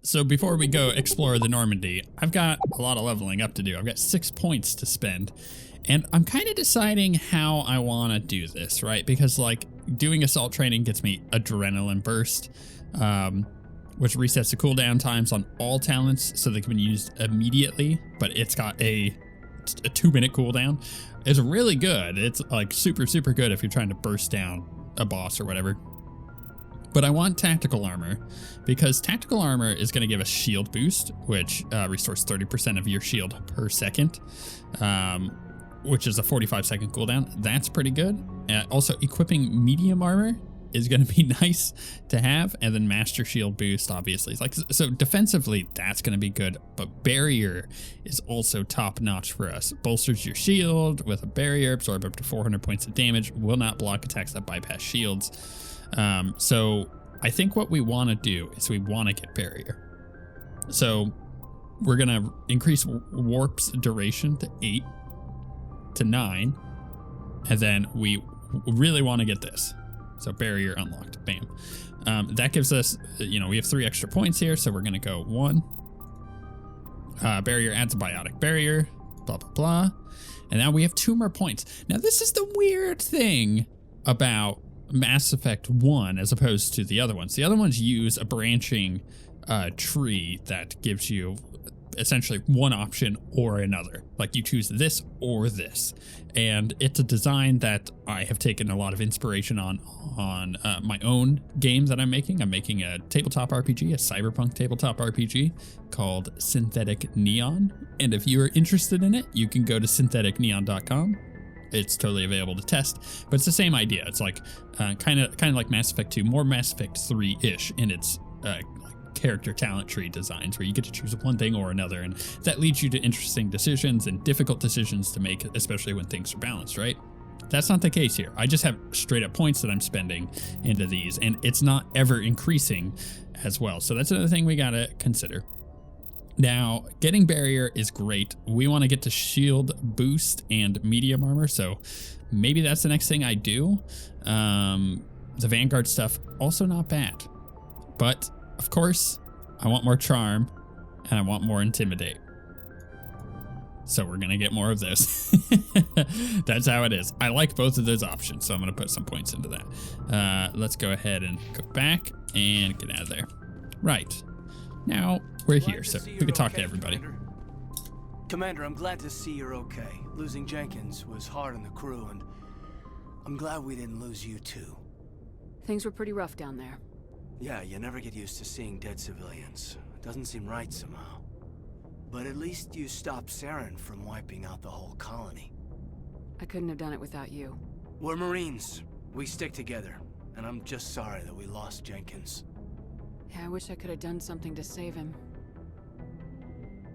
So before we go explore the Normandy, I've got a lot of leveling up to do. I've got 6 points to spend, and I'm kind of deciding how I want to do this, right? Because like doing assault training gets me adrenaline burst, which resets the cooldown times on all talents so they can be used immediately, but it's got a 2-minute cooldown. It's really good. It's like super good if you're trying to burst down a boss or whatever. But I want tactical armor because tactical armor is going to give a shield boost, which restores 30% of your shield per second, which is a 45-second cooldown. That's pretty good. Also, equipping medium armor is going to be nice to have, and then master shield boost, obviously. It's like, so defensively, that's going to be good, but barrier is also top notch for us. Bolsters your shield with a barrier, absorb up to 400 points of damage, will not block attacks that bypass shields. So I think what we want to do is we want to get barrier. So we're going to increase warp's duration to 8 to 9, and then we really want to get this. So barrier unlocked, bam. That gives us, we have 3 extra points here, so we're gonna go 1. Barrier adds a biotic barrier, blah, blah, blah. And now we have 2 more points. Now this is the weird thing about Mass Effect 1 as opposed to the other ones. The other ones use a branching tree that gives you essentially one option or another. Like you choose this or this. And it's a design that I have taken a lot of inspiration on my own game that I'm making. I'm making a tabletop RPG, a cyberpunk tabletop RPG called Synthetic Neon. And if you're interested in it, you can go to syntheticneon.com. It's totally available to test, but it's the same idea. It's like kind of like Mass Effect 2, more Mass Effect 3-ish in its character talent tree designs, where you get to choose one thing or another, and that leads you to interesting decisions and difficult decisions to make, especially when things are balanced, right? That's not the case here. I just have straight up points that I'm spending into these, and it's not ever increasing as well. So that's another thing we gotta consider. Now, getting barrier is great. We want to get to shield boost and medium armor, so maybe that's the next thing I do. The Vanguard stuff, also not bad. But, of course, I want more charm, and I want more intimidate. So we're going to get more of those. That's how it is. I like both of those options, so I'm going to put some points into that. Let's go ahead and go back and get out of there. Right. Now, we're here, so we can talk to everybody. Commander, I'm glad to see you're okay. Losing Jenkins was hard on the crew, and I'm glad we didn't lose you too. Things were pretty rough down there. Yeah, you never get used to seeing dead civilians. It doesn't seem right somehow. But at least you stopped Saren from wiping out the whole colony. I couldn't have done it without you. We're Marines. We stick together, and I'm just sorry that we lost Jenkins. Yeah, I wish I could have done something to save him.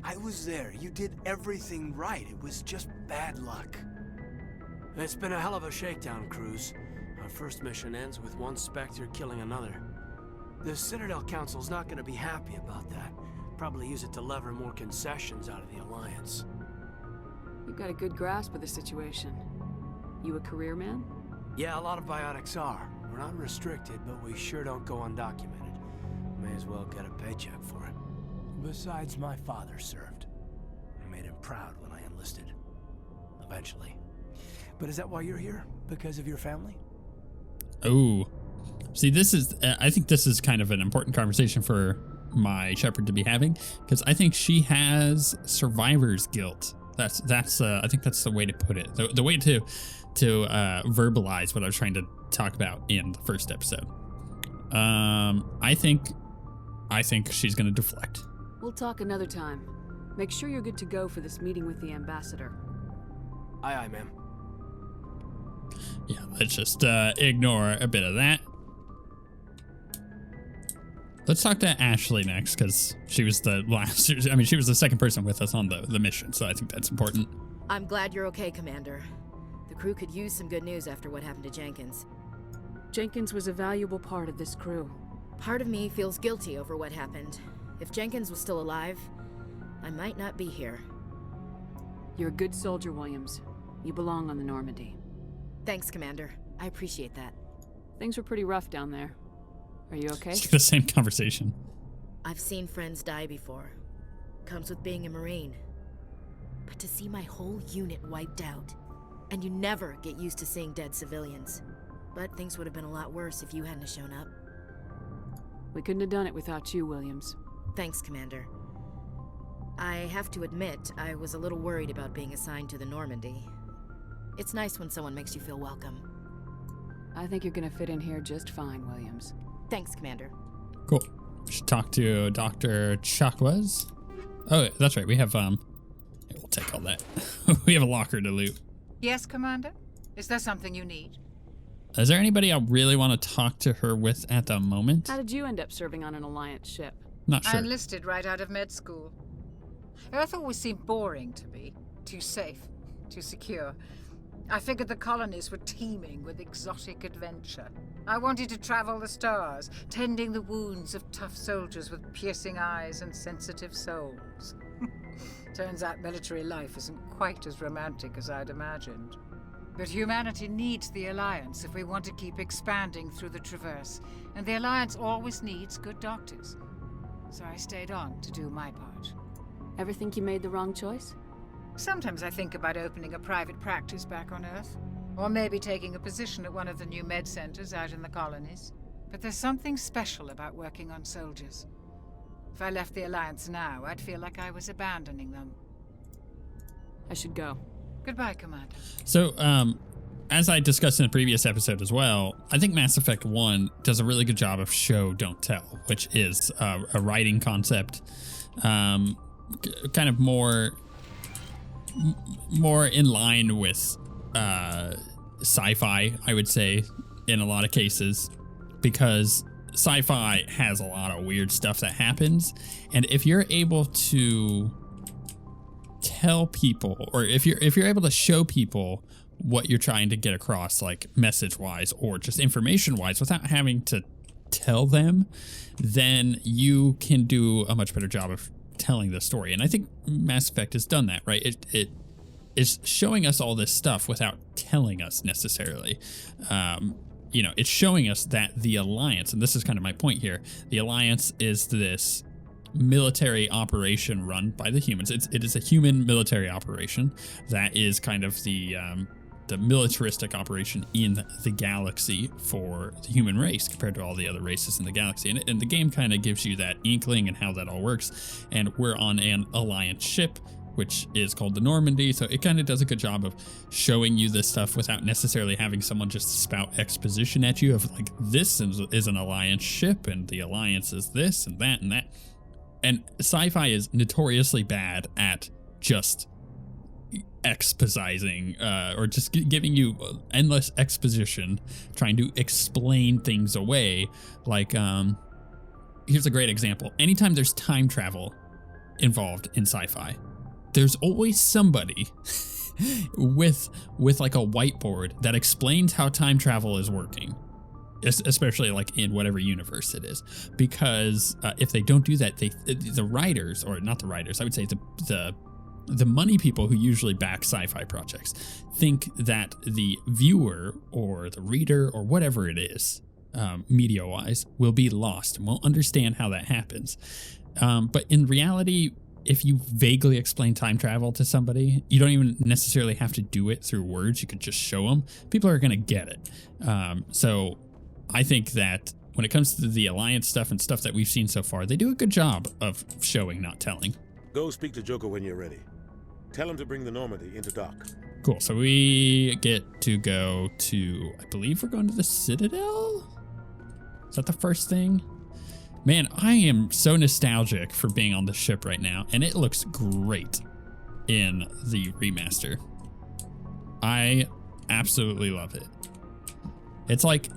I was there. You did everything right. It was just bad luck. It's been a hell of a shakedown, Cruz. Our first mission ends with one Spectre killing another. The Citadel Council's not going to be happy about that. Probably use it to lever more concessions out of the Alliance. You've got a good grasp of the situation. You a career man? Yeah, a lot of biotics are. We're not restricted, but we sure don't go undocumented. May as well get a paycheck for it. Besides, my father served. I made him proud when I enlisted. Eventually. But is that why you're here? Because of your family? Oh. See, this is, I think this is kind of an important conversation for my shepherd to be having, because I think she has survivor's guilt. That's I think that's the way to put it. The way to verbalize what I was trying to talk about in the first episode. I think she's going to deflect. We'll talk another time. Make sure you're good to go for this meeting with the ambassador. Aye, aye, ma'am. Yeah, let's just ignore a bit of that. Let's talk to Ashley next, because she was the last. I mean, she was the second person with us on the mission, so I think that's important. I'm glad you're okay, Commander. The crew could use some good news after what happened to Jenkins. Jenkins was a valuable part of this crew. Part of me feels guilty over what happened. If Jenkins was still alive, I might not be here. You're a good soldier, Williams. You belong on the Normandy. Thanks, Commander. I appreciate that. Things were pretty rough down there. Are you okay? It's the same conversation. I've seen friends die before. Comes with being a Marine. But to see my whole unit wiped out, and you never get used to seeing dead civilians. But things would have been a lot worse if you hadn't shown up. We couldn't have done it without you, Williams. Thanks, Commander. I have to admit, I was a little worried about being assigned to the Normandy. It's nice when someone makes you feel welcome. I think you're gonna fit in here just fine, Williams. Thanks, Commander. Cool. Should talk to Dr. Chakwas. Oh, that's right. We have, we'll take all that. We have a locker to loot. Yes, Commander? Is there something you need? Is there anybody I really want to talk to her with at the moment? How did you end up serving on an Alliance ship? Not I sure. enlisted right out of med school. Earth always seemed boring to me. Too safe, too secure. I figured the colonies were teeming with exotic adventure. I wanted to travel the stars, tending the wounds of tough soldiers with piercing eyes and sensitive souls. Turns out military life isn't quite as romantic as I'd imagined. But humanity needs the Alliance if we want to keep expanding through the Traverse, and the Alliance always needs good doctors. So I stayed on to do my part. Ever think you made the wrong choice? Sometimes I think about opening a private practice back on Earth, or maybe taking a position at one of the new med centers out in the colonies. But there's something special about working on soldiers. If I left the Alliance now, I'd feel like I was abandoning them. I should go. Goodbye, Commander. So, as I discussed in the previous episode as well, I think Mass Effect 1 does a really good job of show, don't tell, which is a writing concept, kind of more in line with sci-fi, I would say, in a lot of cases, because sci-fi has a lot of weird stuff that happens, and if you're able to tell people, or if you're able to show people what you're trying to get across, like message wise or just information wise, without having to tell them, then you can do a much better job of telling the story. And I think Mass Effect has done that, right? It is showing us all this stuff without telling us necessarily. It's showing us that the Alliance, and this is kind of my point here, the Alliance is this military operation run by the humans. It is a human military operation that is kind of the militaristic operation in the galaxy for the human race compared to all the other races in the galaxy. And the game kind of gives you that inkling and how that all works. And we're on an Alliance ship, which is called the Normandy. So it kind of does a good job of showing you this stuff without necessarily having someone just spout exposition at you of like, this is an Alliance ship and the Alliance is this and that and that. And sci-fi is notoriously bad at just exposizing or just giving you endless exposition, trying to explain things away. Like, here's a great example. Anytime there's time travel involved in sci-fi, there's always somebody with like a whiteboard that explains how time travel is working. Especially like in whatever universe it is, because if they don't do that, the writers, or not the writers, I would say the money people who usually back sci-fi projects think that the viewer or the reader or whatever it is, media-wise, will be lost and won't understand how that happens. But in reality, if you vaguely explain time travel to somebody, you don't even necessarily have to do it through words. You could just show them. People are going to get it. So I think that when it comes to the Alliance stuff and stuff that we've seen so far, they do a good job of showing, not telling. Go speak to Joker when you're ready. Tell him to bring the Normandy into dock. Cool. So we get to go to, I believe we're going to the Citadel? Is that the first thing? Man, I am so nostalgic for being on the ship right now, and it looks great in the remaster. I absolutely love it. It's like,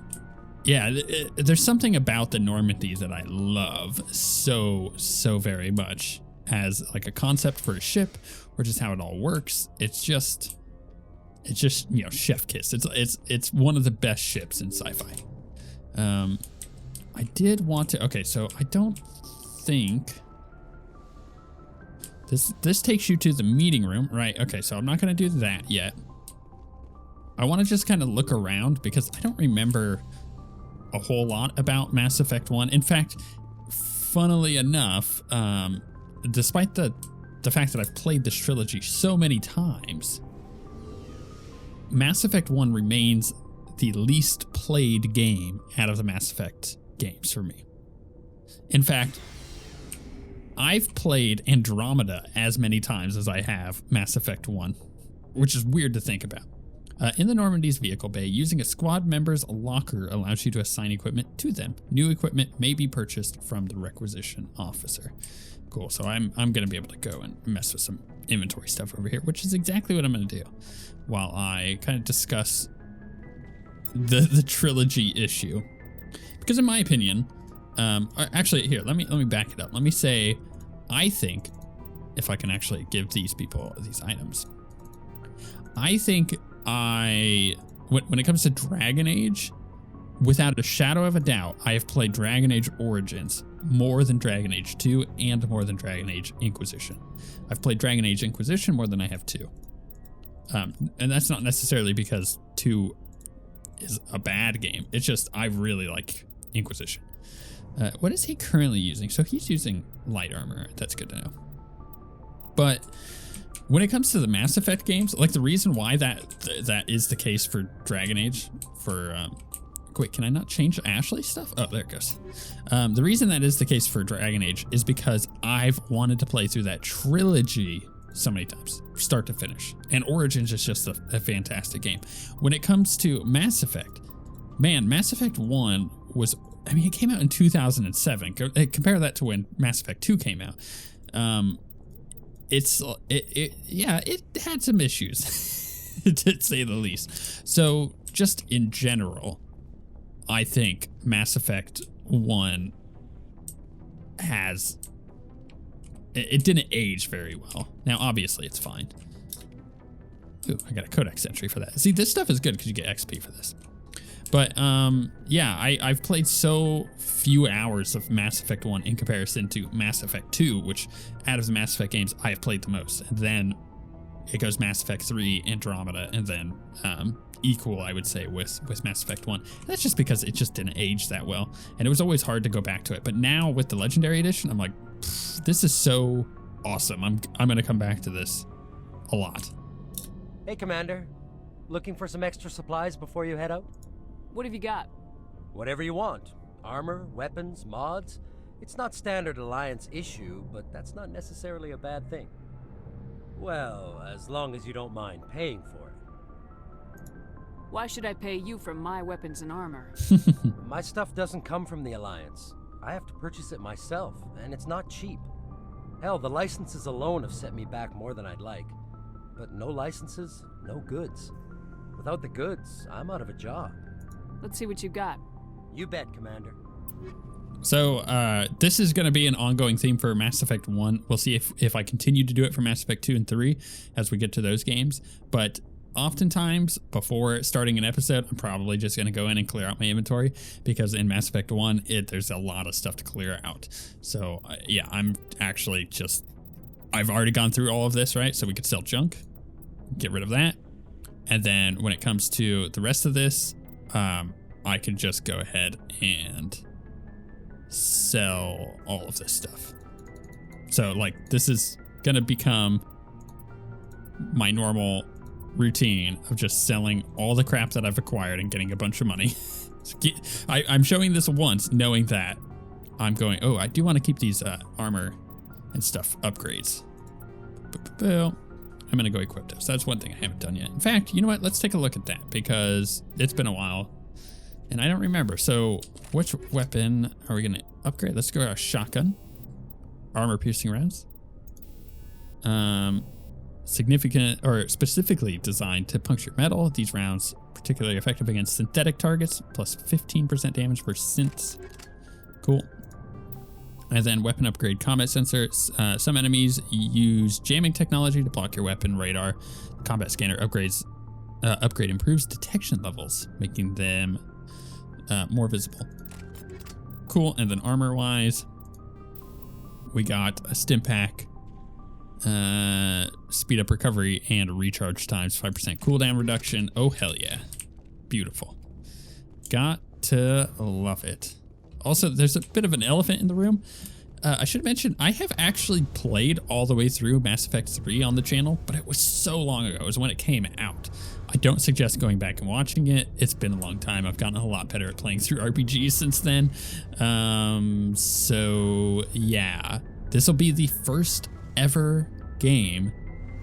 yeah, there's something about the Normandy that I love so very much as like a concept for a ship, or just how it all works. It's just chef kiss. It's one of the best ships in sci-fi. I did want to, okay, so I don't think this takes you to the meeting room, right? Okay, so I'm not going to do that yet. I want to just kind of look around because I don't remember a whole lot about Mass Effect 1. In fact, funnily enough, despite the fact that I've played this trilogy so many times, Mass Effect 1 remains the least played game out of the Mass Effect games for me. In fact, I've played Andromeda as many times as I have Mass Effect 1, which is weird to think about. In the Normandy's vehicle bay, using a squad member's locker allows you to assign equipment to them. New equipment may be purchased from the requisition officer. Cool, so I'm going to be able to go and mess with some inventory stuff over here, which is exactly what I'm going to do while I kind of discuss the trilogy issue. Because in my opinion, actually here, let me back it up. Let me say, I think, if I can actually give these people these items, I think when it comes to Dragon Age, without a shadow of a doubt, I have played Dragon Age Origins more than Dragon Age 2 and more than Dragon Age Inquisition. I've played Dragon Age Inquisition more than I have 2. And that's not necessarily because 2 is a bad game. It's just I really like Inquisition. What is he currently using? So he's using light armor. That's good to know. But when it comes to the Mass Effect games, like the reason why that is the case for Dragon Age, wait, can I not change Ashley stuff? Oh, there it goes. The reason that is the case for Dragon Age is because I've wanted to play through that trilogy so many times, start to finish. And Origins is just a fantastic game. When it comes to Mass Effect, man, Mass Effect 1 was, I mean, it came out in 2007. Compare that to when Mass Effect 2 came out. It had some issues, to say the least. So just in general, I think Mass Effect 1 it didn't age very well. Now, obviously, it's fine. Ooh, I got a codex entry for that. See, this stuff is good because you get XP for this. But yeah, I've played so few hours of Mass Effect 1 in comparison to Mass Effect 2, which out of the Mass Effect games, I have played the most. And then it goes Mass Effect 3, Andromeda, and then equal, I would say, with Mass Effect 1. And that's just because it just didn't age that well. And it was always hard to go back to it. But now with the Legendary Edition, I'm like, this is so awesome. I'm going to come back to this a lot. Hey, Commander. Looking for some extra supplies before you head out? What have you got? Whatever you want. Armor, weapons, mods. It's not standard Alliance issue, but that's not necessarily a bad thing. Well, as long as you don't mind paying for it. Why should I pay you for my weapons and armor? My stuff doesn't come from the Alliance. I have to purchase it myself, and it's not cheap. Hell, the licenses alone have set me back more than I'd like. But no licenses, no goods. Without the goods, I'm out of a job. Let's see what you got. You bet, Commander. So this is going to be an ongoing theme for Mass Effect 1. We'll see if I continue to do it for Mass Effect 2 and 3 as we get to those games. But oftentimes, before starting an episode, I'm probably just going to go in and clear out my inventory because in Mass Effect 1, there's a lot of stuff to clear out. So yeah, I'm actually I've already gone through all of this, right? So we could sell junk, get rid of that. And then when it comes to the rest of this, I could just go ahead and sell all of this stuff. So like this is going to become my normal routine of just selling all the crap that I've acquired and getting a bunch of money. I'm showing this once knowing that I'm going, oh, I do want to keep these armor and stuff upgrades. I'm going to go equip those. That's one thing I haven't done yet. In fact, you know what? Let's take a look at that because it's been a while and I don't remember. So which weapon are we going to upgrade? Let's go to our shotgun. Armor piercing rounds. Significant or specifically designed to puncture metal. These rounds particularly effective against synthetic targets, plus 15% damage per synths. Cool. And then weapon upgrade combat sensors. Some enemies use jamming technology to block your weapon radar. Combat scanner upgrade improves detection levels, making them more visible. Cool. And then armor wise, we got a stim pack. Speed up recovery and recharge times, 5% cooldown reduction. Oh, hell yeah. Beautiful. Got to love it. Also, there's a bit of an elephant in the room. I should mention, I have actually played all the way through Mass Effect 3 on the channel, but it was so long ago. It was when it came out. I don't suggest going back and watching it. It's been a long time. I've gotten a lot better at playing through RPGs since then. So yeah, this will be the first ever game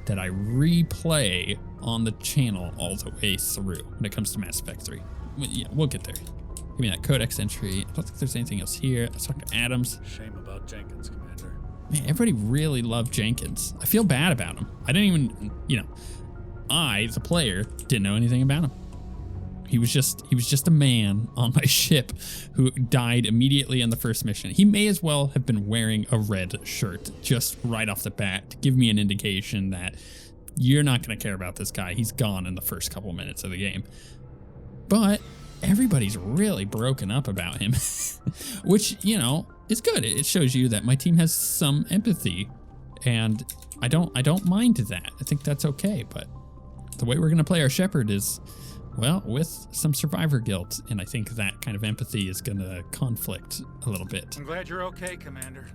that I replay on the channel all the way through when it comes to Mass Effect 3. Yeah, we'll get there. Give me that codex entry. I don't think there's anything else here. Let's talk to Adams. Shame about Jenkins, Commander. Man, everybody really loved Jenkins. I feel bad about him. I didn't even, I, the player, didn't know anything about him. He was just a man on my ship who died immediately in the first mission. He may as well have been wearing a red shirt just right off the bat to give me an indication that you're not going to care about this guy. He's gone in the first couple minutes of the game. But everybody's really broken up about him, which, is good. It shows you that my team has some empathy, and I don't mind that. I think that's okay. But the way we're going to play our Shepherd is, well, with some survivor guilt, and I think that kind of empathy is going to conflict a little bit. I'm glad you're okay, Commander.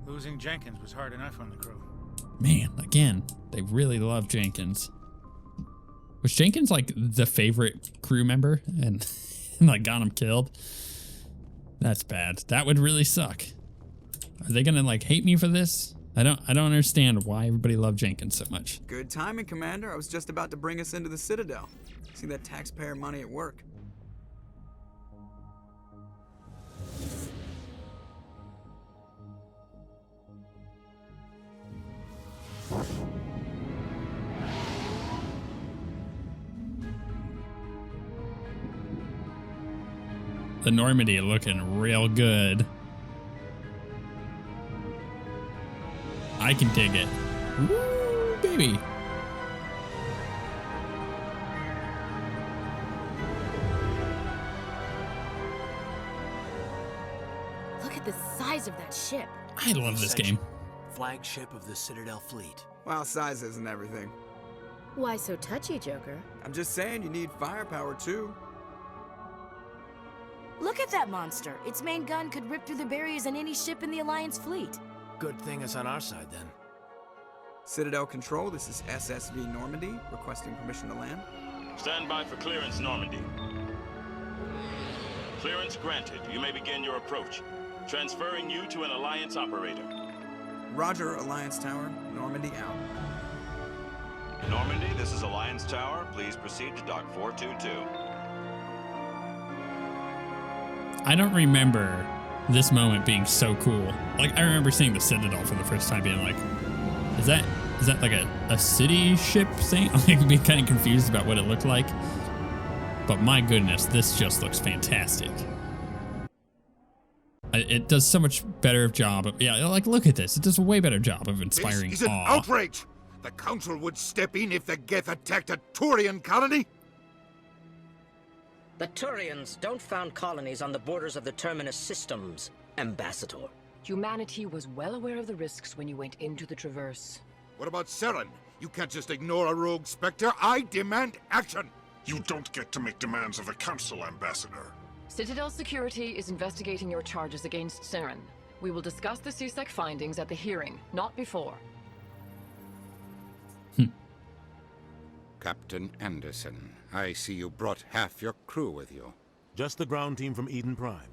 Losing Jenkins was hard enough on the crew. Man, again, they really love Jenkins. Was Jenkins like the favorite crew member and like got him killed? That's bad. That would really suck. Are they gonna like hate me for this? I don't understand why everybody loved Jenkins so much. Good timing, Commander. I was just about to bring us into the Citadel. See that taxpayer money at work. The Normandy looking real good. I can dig it. Woo, baby. Look at the size of that ship. I love this game. Flagship of the Citadel fleet. Well, size isn't everything. Why so touchy, Joker? I'm just saying you need firepower too. Look at that monster. Its main gun could rip through the barriers in any ship in the Alliance fleet. Good thing it's on our side then. Citadel Control, this is SSV Normandy, requesting permission to land. Stand by for clearance, Normandy. Clearance granted. You may begin your approach. Transferring you to an Alliance operator. Roger, Alliance Tower. Normandy out. Normandy, this is Alliance Tower. Please proceed to Dock 422. I don't remember this moment being so cool. Like, I remember seeing the Citadel for the first time being like, is that like a city ship thing? Like, being kind of confused about what it looked like. But my goodness, this just looks fantastic. It does so much better job of, yeah, like, look at this. It does a way better job of inspiring This is an awe. outrage! The Council would step in if the Geth attacked a Turian colony? The Turians don't found colonies on the borders of the Terminus systems, Ambassador. Humanity was well aware of the risks when you went into the Traverse. What about Saren? You can't just ignore a rogue Spectre. I demand action! You don't get to make demands of the Council, Ambassador. Citadel Security is investigating your charges against Saren. We will discuss the CSEC findings at the hearing, not before. Captain Anderson, I see you brought half your crew with you. Just the ground team from Eden Prime,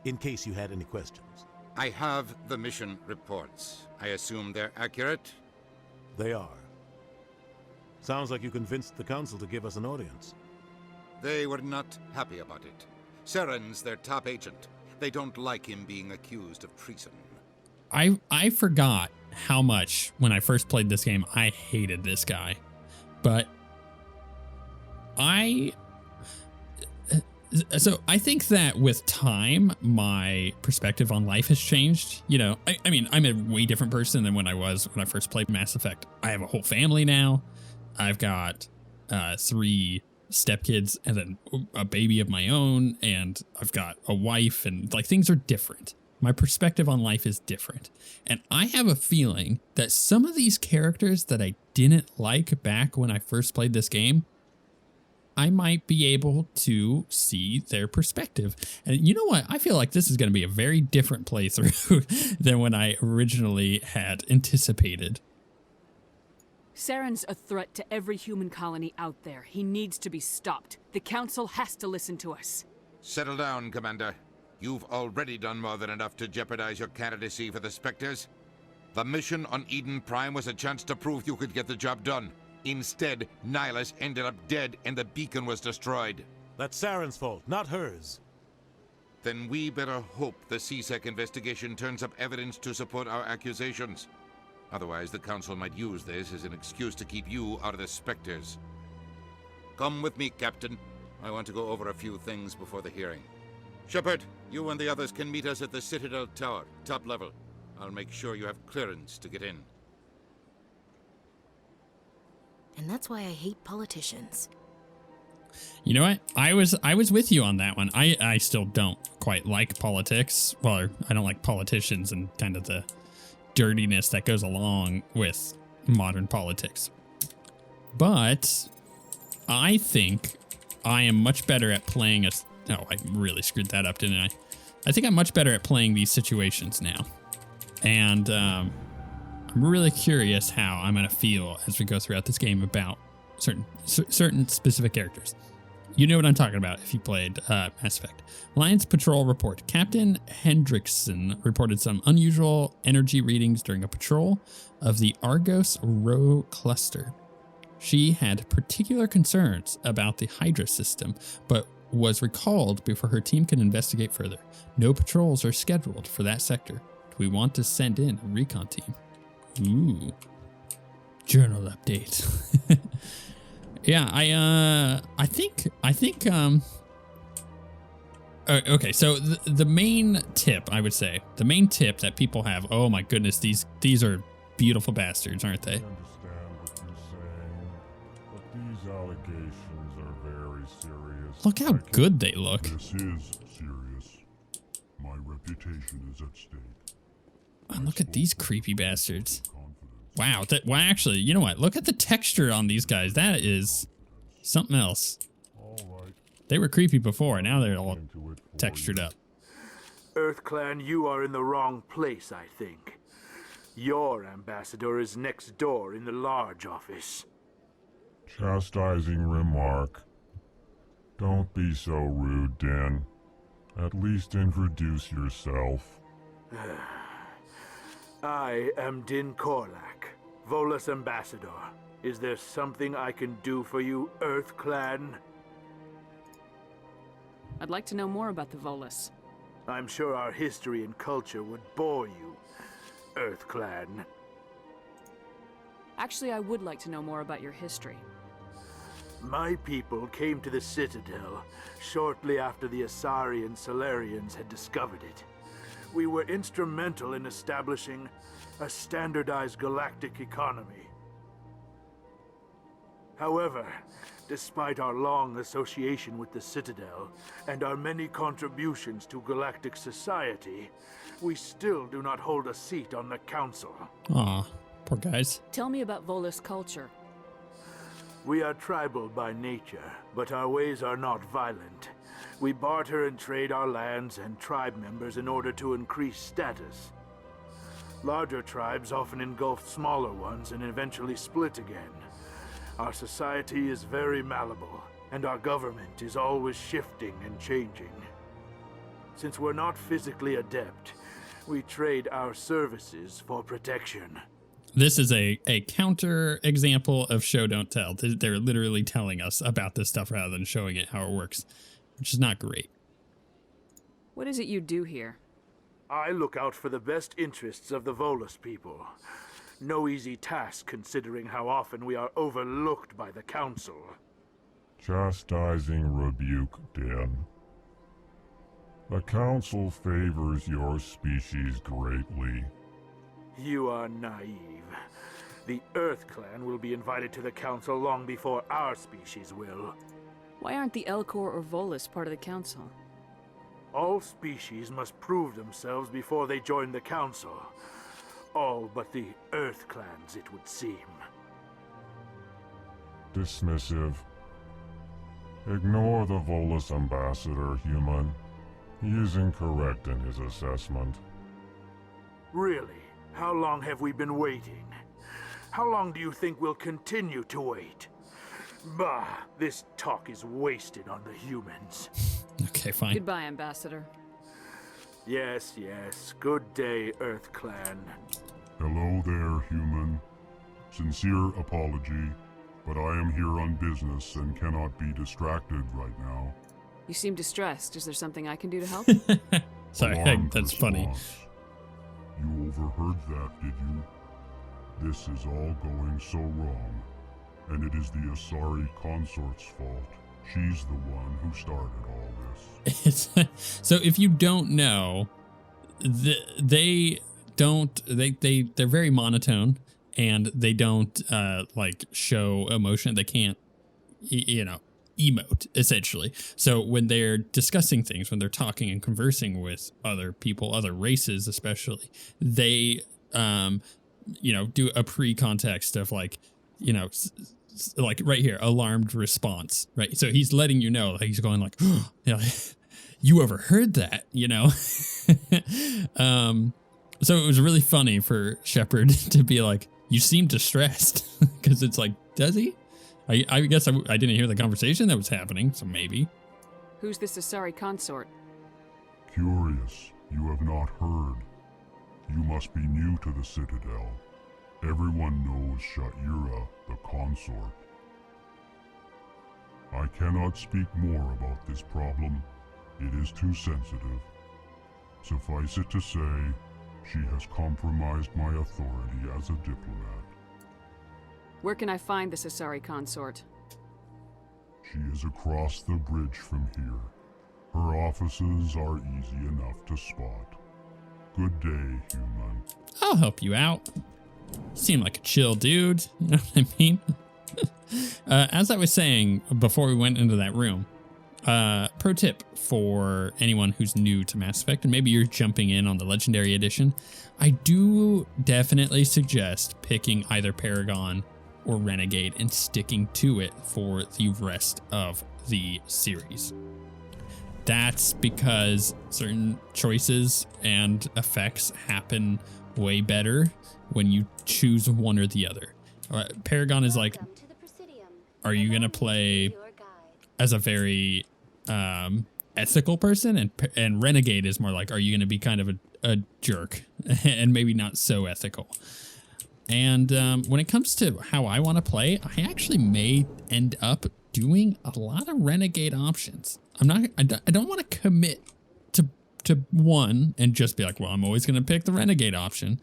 in case you had any questions. I have the mission reports. I assume they're accurate? They are. Sounds like you convinced the Council to give us an audience. They were not happy about it. Saren's their top agent. They don't like him being accused of treason. I forgot how much, when I first played this game, I hated this guy. But I think that with time, my perspective on life has changed. You know, I mean, I'm a way different person than when I was when I first played Mass Effect. I have a whole family now. I've got 3 stepkids and then a baby of my own, and I've got a wife, and like, things are different. My perspective on life is different. And I have a feeling that some of these characters that I didn't like back when I first played this game, I might be able to see their perspective. And you know what? I feel like this is going to be a very different playthrough than when I originally had anticipated. Saren's a threat to every human colony out there. He needs to be stopped. The Council has to listen to us. Settle down, Commander. You've already done more than enough to jeopardize your candidacy for the Spectres. The mission on Eden Prime was a chance to prove you could get the job done. Instead, Nihilus ended up dead and the beacon was destroyed. That's Saren's fault, not hers. Then we better hope the CSEC investigation turns up evidence to support our accusations. Otherwise, the Council might use this as an excuse to keep you out of the Spectres. Come with me, Captain. I want to go over a few things before the hearing. Shepard, you and the others can meet us at the Citadel Tower, top level. I'll make sure you have clearance to get in. And that's why I hate politicians. You know what? I was with you on that one. I still don't quite like politics. Well, I don't like politicians and kind of the dirtiness that goes along with modern politics. But I think I am much better at playing a... Oh, I really screwed that up, didn't I? I think I'm much better at playing these situations now. And I'm really curious how I'm going to feel as we go throughout this game about certain specific characters. You know what I'm talking about if you played Mass Effect. Alliance Patrol report. Captain Hendrickson reported some unusual energy readings during a patrol of the Argos Rho cluster. She had particular concerns about the Hydra system, but was recalled before her team could investigate further. No patrols are scheduled for that sector. Do we want to send in a recon team? Ooh. Journal update. Yeah, I think okay, so the main tip, I would say, the main tip that people have, oh my goodness, these are beautiful bastards, aren't they? I understand what you're saying, but these allegations are very serious. Look how good they look. This is serious. My reputation is at stake. Oh, look at these creepy bastards. Wow, well, actually, you know what? Look at the texture on these guys. That is something else. They were creepy before, now they're all textured up. EarthClan, you are in the wrong place, I think. Your ambassador is next door in the large office. Chastising remark. Don't be so rude, Den. At least introduce yourself. I am Din Korlak, Volus ambassador. Is there something I can do for you, EarthClan? I'd like to know more about the Volus. I'm sure our history and culture would bore you, EarthClan. Actually, I would like to know more about your history. My people came to the Citadel shortly after the Asari and Salarians had discovered it. We were instrumental in establishing a standardized galactic economy. However, despite our long association with the Citadel and our many contributions to galactic society, we still do not hold a seat on the Council. Aw, poor guys. Tell me about Volus culture. We are tribal by nature, but our ways are not violent. We barter and trade our lands and tribe members in order to increase status. Larger tribes often engulf smaller ones and eventually split again. Our society is very malleable, and our government is always shifting and changing. Since we're not physically adept, we trade our services for protection. This is a counter example of show don't tell. They're literally telling us about this stuff rather than showing it how it works, which is not great. What is it you do here? I look out for the best interests of the Volus people. No easy task considering how often we are overlooked by the Council. Chastising rebuke, Den. The Council favors your species greatly. You are naive. The EarthClan will be invited to the Council long before our species will. Why aren't the Elcor or Volus part of the Council? All species must prove themselves before they join the Council. All but the EarthClans, it would seem. Dismissive. Ignore the Volus ambassador, human. He is incorrect in his assessment. Really? How long have we been waiting? How long do you think we'll continue to wait? Bah, this talk is wasted on the humans. Okay, fine. Goodbye, Ambassador. Yes, yes. Good day, Earth Clan. Hello there, human. Sincere apology, but I am here on business and cannot be distracted right now. You seem distressed. Is there something I can do to help? Sorry, Alarmed that's funny. response. You overheard that, did you? This is all going so wrong, and it is the Asari consort's fault. She's the one who started all this. So if you don't know, they're very monotone, and they don't like show emotion. They can't, emote, essentially. So when they're discussing things, when they're talking and conversing with other people, other races especially, they do a pre-context of like right here, alarmed response, right? So he's letting you know, like he's going like, you overheard that, so it was really funny for Shepard to be like, you seem distressed, because it's like, does he? I guess I didn't hear the conversation that was happening, so maybe. Who's this Asari consort? Curious, you have not heard. You must be new to the Citadel. Everyone knows Sha'ira, the consort. I cannot speak more about this problem. It is too sensitive. Suffice it to say, she has compromised my authority as a diplomat. Where can I find this Asari consort? She is across the bridge from here. Her offices are easy enough to spot. Good day, human. I'll help you out. You seem like a chill dude, you know what I mean? As I was saying before we went into that room, pro tip for anyone who's new to Mass Effect, and maybe you're jumping in on the Legendary Edition, I do definitely suggest picking either Paragon or Renegade and sticking to it for the rest of the series. That's because certain choices and effects happen way better when you choose one or the other. Paragon is like, are you going to play as a very ethical person? And Renegade is more like, are you going to be kind of a jerk and maybe not so ethical? And when it comes to how I want to play, I actually may end up doing a lot of Renegade options. I don't want to commit to one and just be like, well, I'm always going to pick the Renegade option.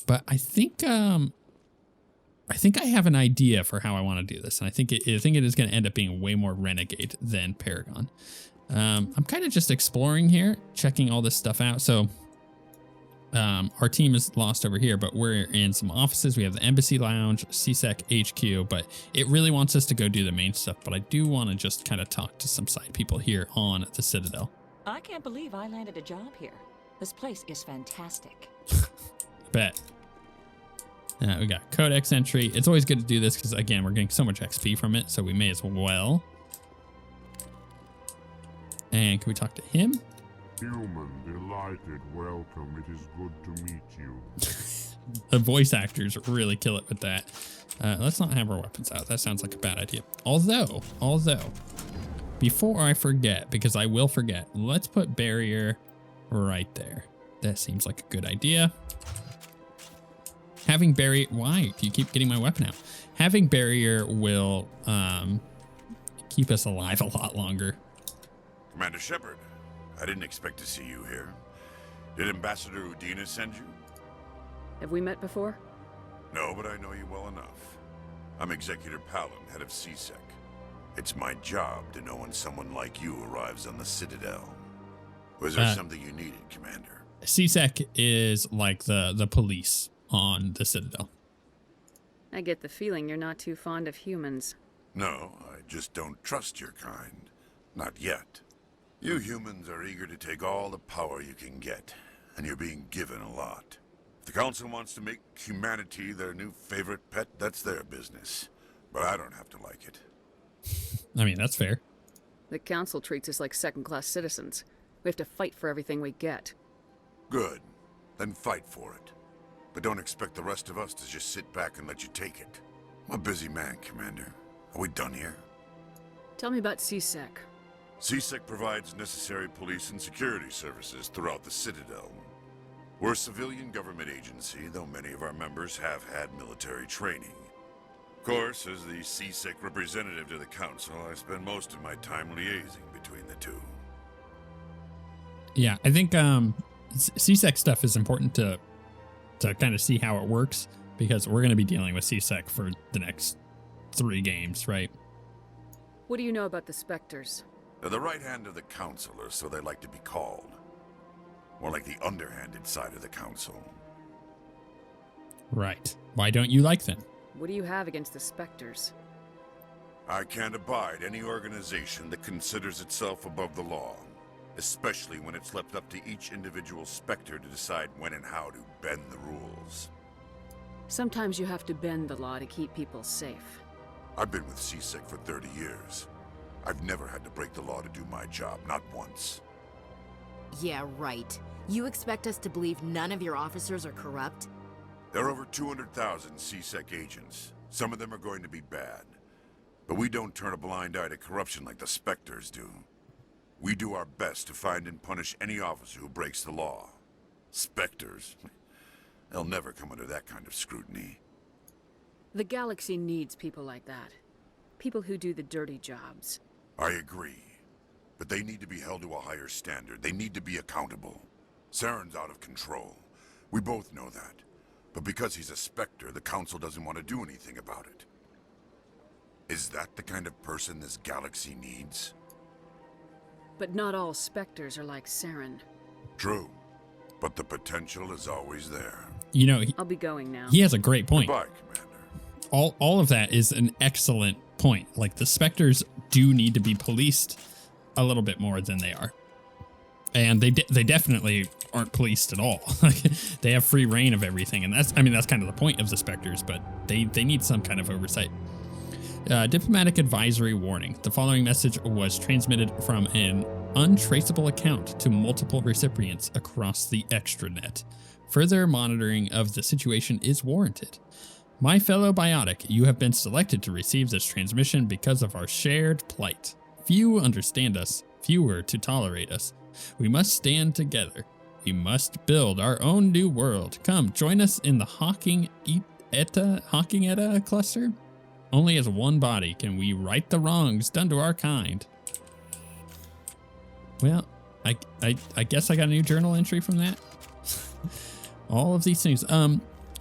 But I think I have an idea for how I want to do this, and I think it is going to end up being way more Renegade than Paragon. I'm kind of just exploring here, checking all this stuff out. So our team is lost over here, but we're in some offices. We have the Embassy Lounge, CSEC HQ, but it really wants us to go do the main stuff. But I do want to just kind of talk to some side people here on the Citadel. I can't believe I landed a job here. This place is fantastic. Bet. We got Codex entry. It's always good to do this because, again, we're getting so much XP from it, so we may as well. And can we talk to him? Human, delighted, welcome. It is good to meet you. The voice actors really kill it with that. Let's not have our weapons out. That sounds like a bad idea. Although, before I forget, because I will forget, let's put barrier right there. That seems like a good idea. Having barrier, why do you keep getting my weapon out? Having barrier will keep us alive a lot longer. Commander Shepard, I didn't expect to see you here. Did Ambassador Udina send you? Have we met before? No, but I know you well enough. I'm Executor Palin, head of CSEC. It's my job to know when someone like you arrives on the Citadel. Was there something you needed, Commander? CSEC is like the police on the Citadel. I get the feeling you're not too fond of humans. No, I just don't trust your kind. Not yet. You humans are eager to take all the power you can get, and you're being given a lot. If the Council wants to make humanity their new favorite pet, that's their business. But I don't have to like it. I mean, that's fair. The council treats us like second-class citizens. We have to fight for everything we get. Good. Then fight for it. But don't expect the rest of us to just sit back and let you take it. I'm a busy man, Commander. Are we done here? Tell me about CSEC. CSEC provides necessary police and security services throughout the Citadel. We're a civilian government agency, though many of our members have had military training. Of course, as the CSEC representative to the Council, I spend most of my time liaising between the two. Yeah, I think CSEC stuff is important to kind of see how it works, because we're going to be dealing with CSEC for the next 3 games, right? What do you know about the Spectres? They're the right hand of the Council, or so they like to be called. More like the underhanded side of the Council. Right. Why don't you like them? What do you have against the Spectres? I can't abide any organization that considers itself above the law, especially when it's left up to each individual Spectre to decide when and how to bend the rules. Sometimes you have to bend the law to keep people safe. I've been with CSEC for 30 years. I've never had to break the law to do my job, not once. Yeah, right. You expect us to believe none of your officers are corrupt? There are over 200,000 CSEC agents. Some of them are going to be bad. But we don't turn a blind eye to corruption like the Spectres do. We do our best to find and punish any officer who breaks the law. Spectres? They'll never come under that kind of scrutiny. The galaxy needs people like that. People who do the dirty jobs. I agree. But they need to be held to a higher standard. They need to be accountable. Saren's out of control. We both know that. But because he's a Spectre, the Council doesn't want to do anything about it. Is that the kind of person this galaxy needs? But not all Spectres are like Saren. True. But the potential is always there. You know, I'll be going now. He has a great point. Goodbye, Commander. All of that is an excellent point. Like, the Spectres do need to be policed a little bit more than they are. And they definitely aren't policed at all. They have free reign of everything, and that's kind of the point of the Spectres, but they need some kind of oversight. Diplomatic advisory warning. The following message was transmitted from an untraceable account to multiple recipients across the extranet. Further monitoring of the situation is warranted. My fellow Biotic, you have been selected to receive this transmission because of our shared plight. Few understand us, fewer to tolerate us. We must stand together. We must build our own new world. Come, join us in the Hawking Etta cluster. Only as one body can we right the wrongs done to our kind. Well, I guess I got a new journal entry from that. All of these things.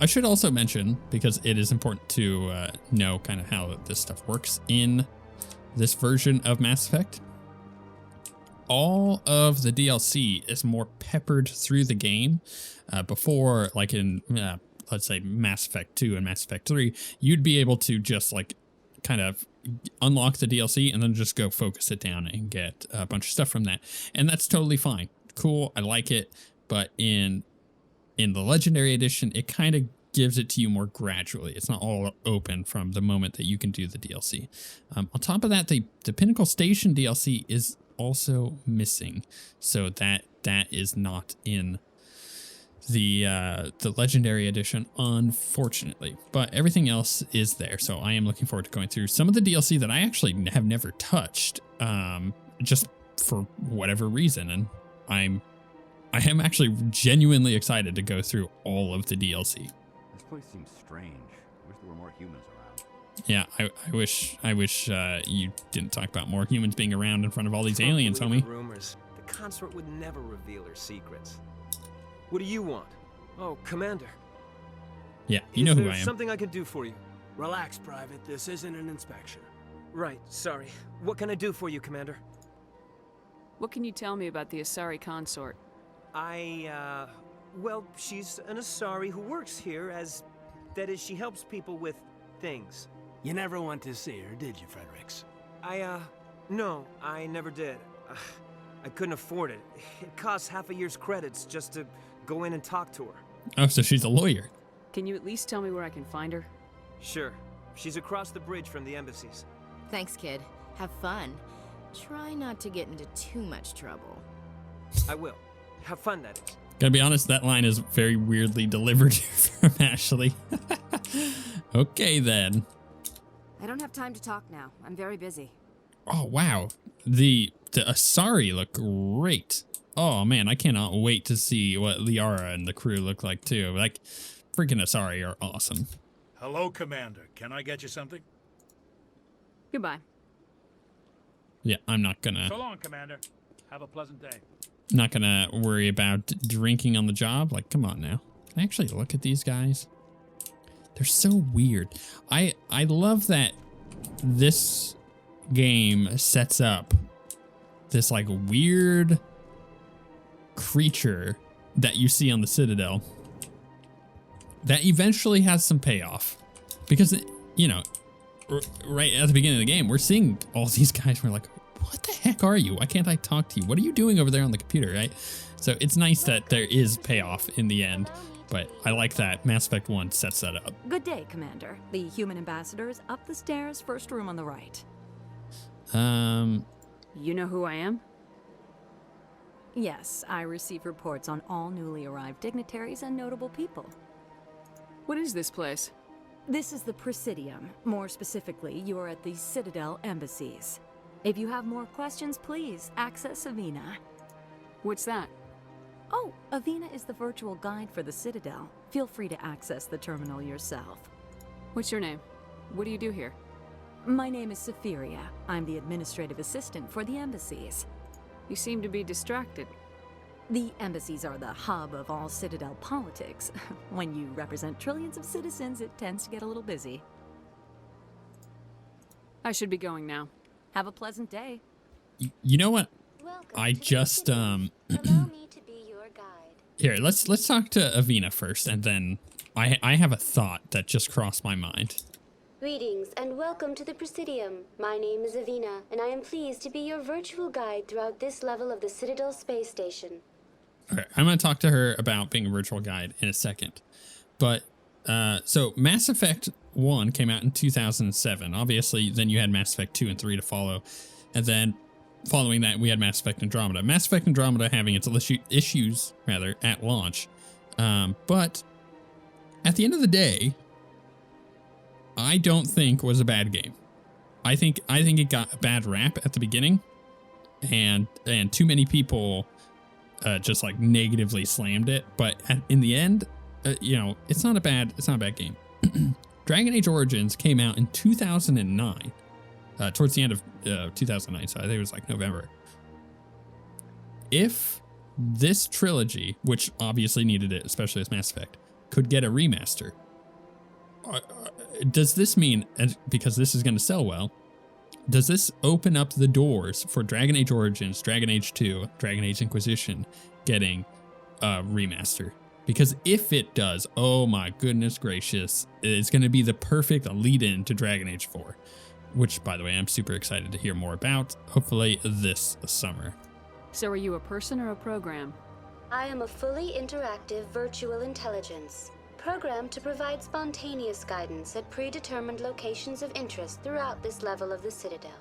I should also mention, because it is important to know kind of how this stuff works in this version of Mass Effect. All of the DLC is more peppered through the game. Before, like in, let's say, Mass Effect 2 and Mass Effect 3, you'd be able to just like kind of unlock the DLC and then just go focus it down and get a bunch of stuff from that. And that's totally fine. Cool. I like it. But in the Legendary Edition, it kind of gives it to you more gradually. It's not all open from the moment that you can do the DLC. On top of that, the Pinnacle Station DLC is also missing, so that is not in the Legendary Edition, unfortunately. But everything else is there, so I am looking forward to going through some of the DLC that I actually have never touched, just for whatever reason, and I am actually genuinely excited to go through all of the DLC. This place seems strange. I wish there were more humans around. Yeah, I wish you didn't talk about more humans being around in front of all these aliens, homie. Rumors. The consort would never reveal her secrets. What do you want? Oh, Commander. Yeah, you know who I am. Is there something I can do for you? Relax, Private. This isn't an inspection. Right, sorry. What can I do for you, Commander? What can you tell me about the Asari consort? Well, she's an Asari who works here that is, she helps people with things. You never went to see her, did you, Fredericks? No, I never did. I couldn't afford it. It costs half a year's credits just to go in and talk to her. Oh, so she's a lawyer. Can you at least tell me where I can find her? Sure. She's across the bridge from the embassies. Thanks, kid. Have fun. Try not to get into too much trouble. I will. Have fun, that is. Gotta be honest, that line is very weirdly delivered from Ashley. Okay, then. I don't have time to talk now. I'm very busy. Oh, wow. The Asari look great. Oh, man, I cannot wait to see what Liara and the crew look like, too. Like, freaking Asari are awesome. Hello, Commander. Can I get you something? Goodbye. Yeah, I'm not gonna... So long, Commander. Have a pleasant day. Not gonna worry about drinking on the job. Like, come on now. Can I actually look at these guys? They're so weird. I love that this game sets up this like weird creature that you see on the Citadel that eventually has some payoff, because, you know, right at the beginning of the game, we're seeing all these guys. We're like, what the heck are you? Why can't I talk to you? What are you doing over there on the computer, right? So it's nice that there is payoff in the end, but I like that Mass Effect 1 sets that up. Good day, Commander. The human ambassador is up the stairs, first room on the right. You know who I am? Yes, I receive reports on all newly arrived dignitaries and notable people. What is this place? This is the Presidium. More specifically, you are at the Citadel embassies. If you have more questions, please access Avina. What's that? Oh, Avina is the virtual guide for the Citadel. Feel free to access the terminal yourself. What's your name? What do you do here? My name is Safiria. I'm the administrative assistant for the embassies. You seem to be distracted. The embassies are the hub of all Citadel politics. When you represent trillions of citizens, it tends to get a little busy. I should be going now. Have a pleasant day. You know what? I just Allow me to be your guide. Here, let's talk to Avina first, and then I have a thought that just crossed my mind. Greetings and welcome to the Presidium. My name is Avina, and I am pleased to be your virtual guide throughout this level of the Citadel space station. Okay, I'm going to talk to her about being a virtual guide in a second. But, so Mass Effect 1 came out in 2007. Obviously, then you had Mass Effect 2 and 3 to follow. And then following that, we had Mass Effect Andromeda. Mass Effect Andromeda having its issues at launch. But at the end of the day, I don't think was a bad game. I think it got a bad rap at the beginning, and too many people just like negatively slammed it. But in the end, you know, it's not a bad game. Dragon Age Origins came out in 2009, towards the end of 2009. So I think it was like November. If this trilogy, which obviously needed it, especially as Mass Effect, could get a remaster, does this mean, because this is going to sell well, does this open up the doors for Dragon Age Origins, Dragon Age 2, Dragon Age Inquisition getting a remaster? Because if it does, oh my goodness gracious, it's going to be the perfect lead-in to Dragon Age 4, which, by the way, I'm super excited to hear more about, hopefully this summer. So are you a person or a program? I am a fully interactive virtual intelligence, programmed to provide spontaneous guidance at predetermined locations of interest throughout this level of the Citadel.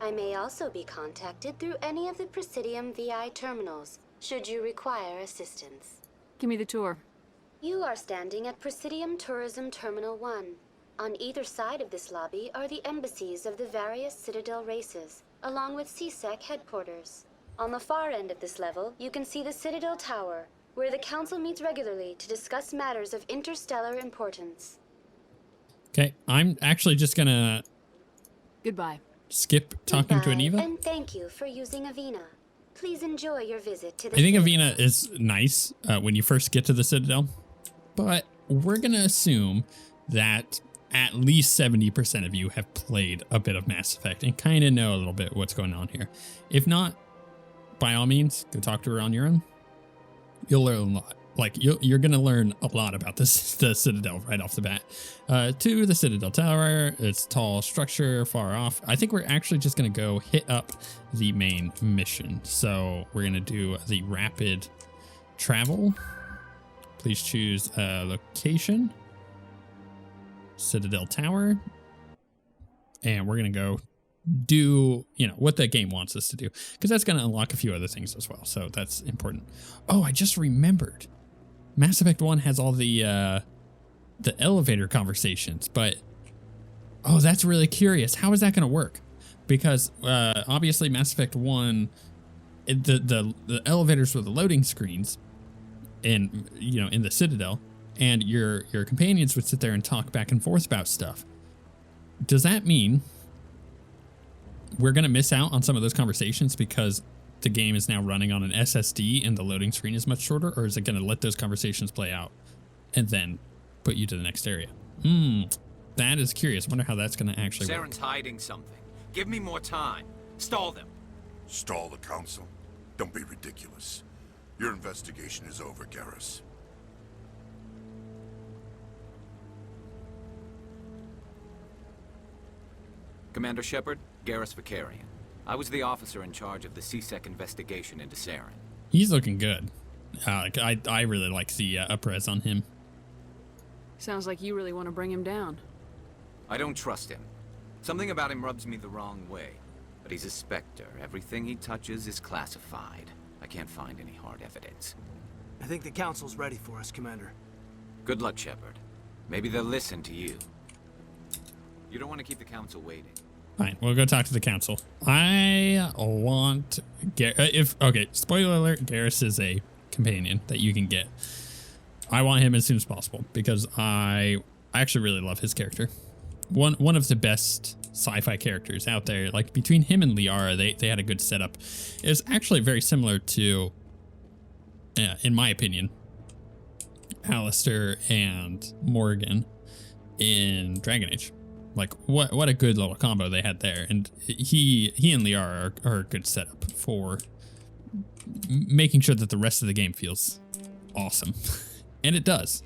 I may also be contacted through any of the Presidium VI terminals, should you require assistance. Give me the tour. You are standing at Presidium Tourism Terminal 1. On either side of this lobby are the embassies of the various Citadel races, along with CSEC headquarters. On the far end of this level, you can see the Citadel Tower, where the Council meets regularly to discuss matters of interstellar importance. Okay, I'm actually just gonna... Goodbye. Skip talking to Aniva. And thank you for using Avina. Please enjoy your visit to the I think Citadel. Avina is nice when you first get to the Citadel, but we're gonna assume that at least 70% of you have played a bit of Mass Effect and kind of know a little bit what's going on here. If not, by all means, go talk to her on your own. You'll learn a lot. Like, you're going to learn a lot about the Citadel right off the bat. To the Citadel Tower, its tall structure far off. I think we're actually just going to go hit up the main mission. So we're going to do the rapid travel. Please choose a location. Citadel Tower. And we're going to go do, what the game wants us to do, because that's going to unlock a few other things as well. So that's important. Oh, I just remembered. Mass Effect 1 has all the elevator conversations, but that's really curious. How is that going to work? Because obviously Mass Effect 1, the elevators were the loading screens in the Citadel, and your companions would sit there and talk back and forth about stuff. Does that mean we're going to miss out on some of those conversations because the game is now running on an SSD and the loading screen is much shorter, or is it going to let those conversations play out and then put you to the next area? That is curious. I wonder how that's going to actually work. Saren's hiding something. Give me more time. Stall them. Stall the council? Don't be ridiculous. Your investigation is over, Garrus. Commander Shepard, Garrus Vicarian. I was the officer in charge of the CSEC investigation into Saren. He's looking good. I really like the up-res on him. Sounds like you really want to bring him down. I don't trust him. Something about him rubs me the wrong way. But he's a Spectre. Everything he touches is classified. I can't find any hard evidence. I think the Council's ready for us, Commander. Good luck, Shepard. Maybe they'll listen to you. You don't want to keep the Council waiting. Fine, we'll go talk to the Council. I want... spoiler alert, Garrus is a companion that you can get. I want him as soon as possible because I actually really love his character. One of the best sci-fi characters out there. Like, between him and Liara, they had a good setup. It was actually very similar to, in my opinion, Alistair and Morgan in Dragon Age. Like, what a good little combo they had there. And he and Liara are a good setup for making sure that the rest of the game feels awesome. And it does.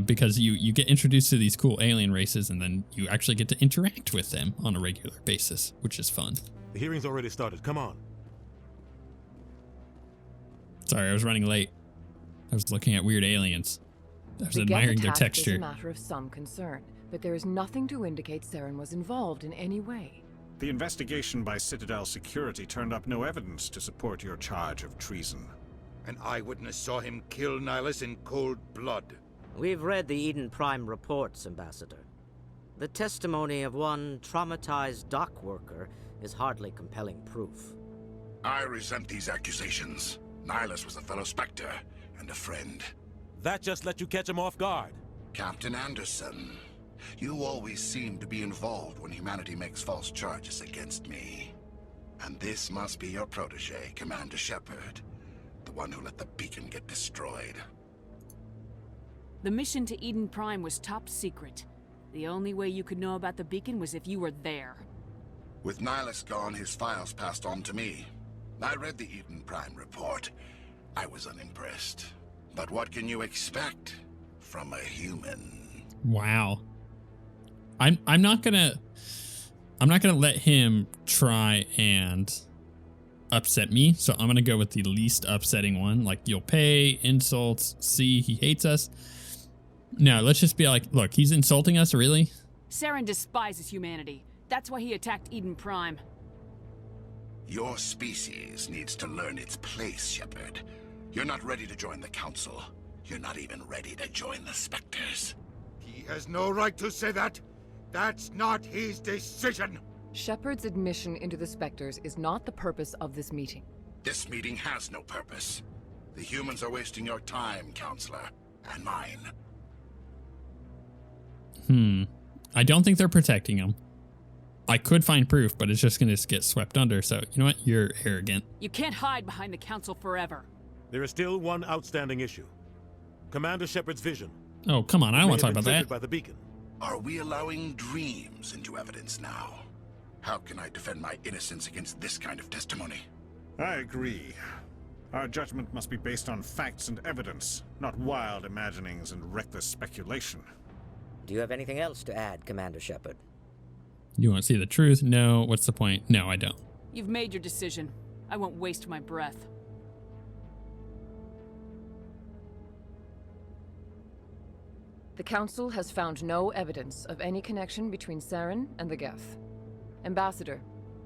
Because you get introduced to these cool alien races, and then you actually get to interact with them on a regular basis, which is fun. The hearing's already started. Come on. Sorry, I was running late. I was looking at weird aliens. I was The admiring Geth their attack texture. is a matter of some concern, but there is nothing to indicate Saren was involved in any way. The investigation by Citadel security turned up no evidence to support your charge of treason. An eyewitness saw him kill Nihilus in cold blood. We've read the Eden Prime reports, Ambassador. The testimony of one traumatized dock worker is hardly compelling proof. I resent these accusations. Nihilus was a fellow Spectre and a friend. That just let you catch him off guard. Captain Anderson, you always seem to be involved when humanity makes false charges against me. And this must be your protege, Commander Shepard, the one who let the beacon get destroyed. The mission to Eden Prime was top secret. The only way you could know about the beacon was if you were there. With Nihilus gone, his files passed on to me. I read the Eden Prime report. I was unimpressed. But what can you expect from a human? Wow. I'm not gonna let him try and upset me, so I'm gonna go with the least upsetting one. Like, you'll pay, insults, see, he hates us. No, let's just be like, look, he's insulting us, really? Saren despises humanity. That's why he attacked Eden Prime. Your species needs to learn its place, Shepard. You're not ready to join the Council. You're not even ready to join the Spectres. He has no right to say that. That's not his decision. Shepard's admission into the Spectres is not the purpose of this meeting. This meeting has no purpose. The humans are wasting your time, Counselor, and mine. I don't think they're protecting him. I could find proof, but it's just going to get swept under. So, you know what? You're arrogant. You can't hide behind the Council forever. There is still one outstanding issue. Commander Shepard's vision. Oh, come on. I don't want to talk about that. By the beacon. Are we allowing dreams into evidence now? How can I defend my innocence against this kind of testimony? I agree. Our judgment must be based on facts and evidence, not wild imaginings and reckless speculation. Do you have anything else to add, Commander Shepard? You want to see the truth? No. What's the point? No, I don't. You've made your decision. I won't waste my breath. The Council has found no evidence of any connection between Saren and the Geth. Ambassador,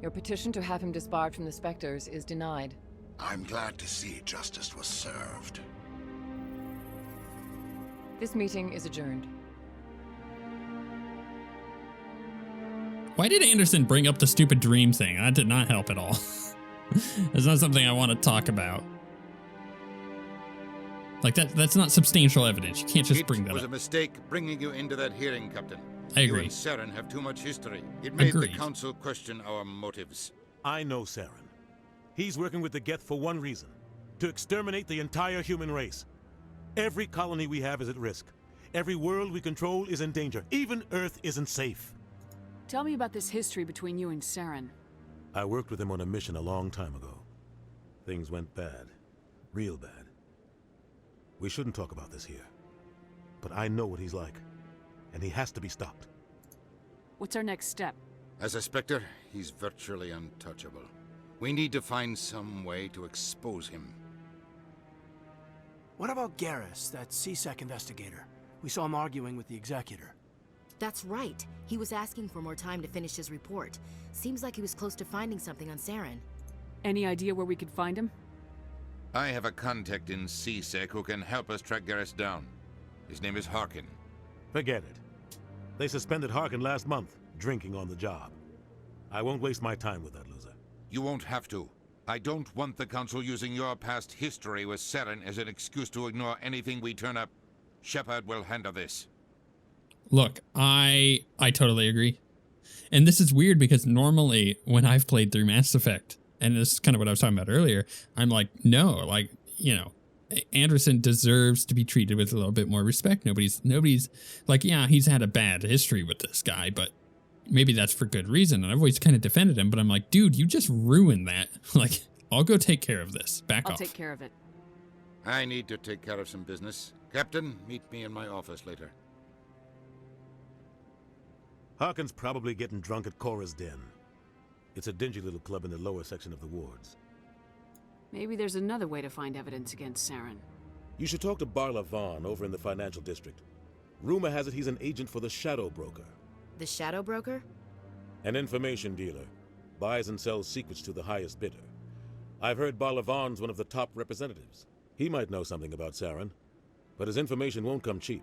Your petition to have him disbarred from the Spectres is denied. I'm glad to see justice was served. This meeting is adjourned. Why did Anderson bring up the stupid dream thing? That did not help at all. It's not something I want to talk about. Like, that's not substantial evidence. You can't just bring that up. It was a mistake bringing you into that hearing, Captain. I agree. You and Saren have too much history. It made Agreed. the Council question our motives. I know Saren. He's working with the Geth for one reason. To exterminate the entire human race. Every colony we have is at risk. Every world we control is in danger. Even Earth isn't safe. Tell me about this history between you and Saren. I worked with him on a mission a long time ago. Things went bad. Real bad. We shouldn't talk about this here. But I know what he's like. And he has to be stopped. What's our next step? As a Spectre, he's virtually untouchable. We need to find some way to expose him. What about Garrus, that CSEC investigator? We saw him arguing with the Executor. That's right. He was asking for more time to finish his report. Seems like he was close to finding something on Saren. Any idea where we could find him? I have a contact in CSEC who can help us track Garrus down. His name is Harkin. Forget it. They suspended Harkin last month, drinking on the job. I won't waste my time with that loser. You won't have to. I don't want the Council using your past history with Saren as an excuse to ignore anything we turn up. Shepard will handle this. Look, I totally agree. And this is weird because normally when I've played through Mass Effect, and this is kind of what I was talking about earlier, I'm like, no, like, you know, Anderson deserves to be treated with a little bit more respect. Nobody's like, yeah, he's had a bad history with this guy, but maybe that's for good reason. And I've always kind of defended him, but I'm like, dude, you just ruined that. Like, I'll go take care of this. Back off. I'll take care of it. I need to take care of some business. Captain, meet me in my office later. Harkin's probably getting drunk at Cora's Den. It's a dingy little club in the lower section of the wards. Maybe there's another way to find evidence against Saren. You should talk to Barla Vaughn over in the financial district. Rumor has it he's an agent for the Shadow Broker. The Shadow Broker? An information dealer. Buys and sells secrets to the highest bidder. I've heard Barla Vaughn's one of the top representatives. He might know something about Saren, but his information won't come cheap.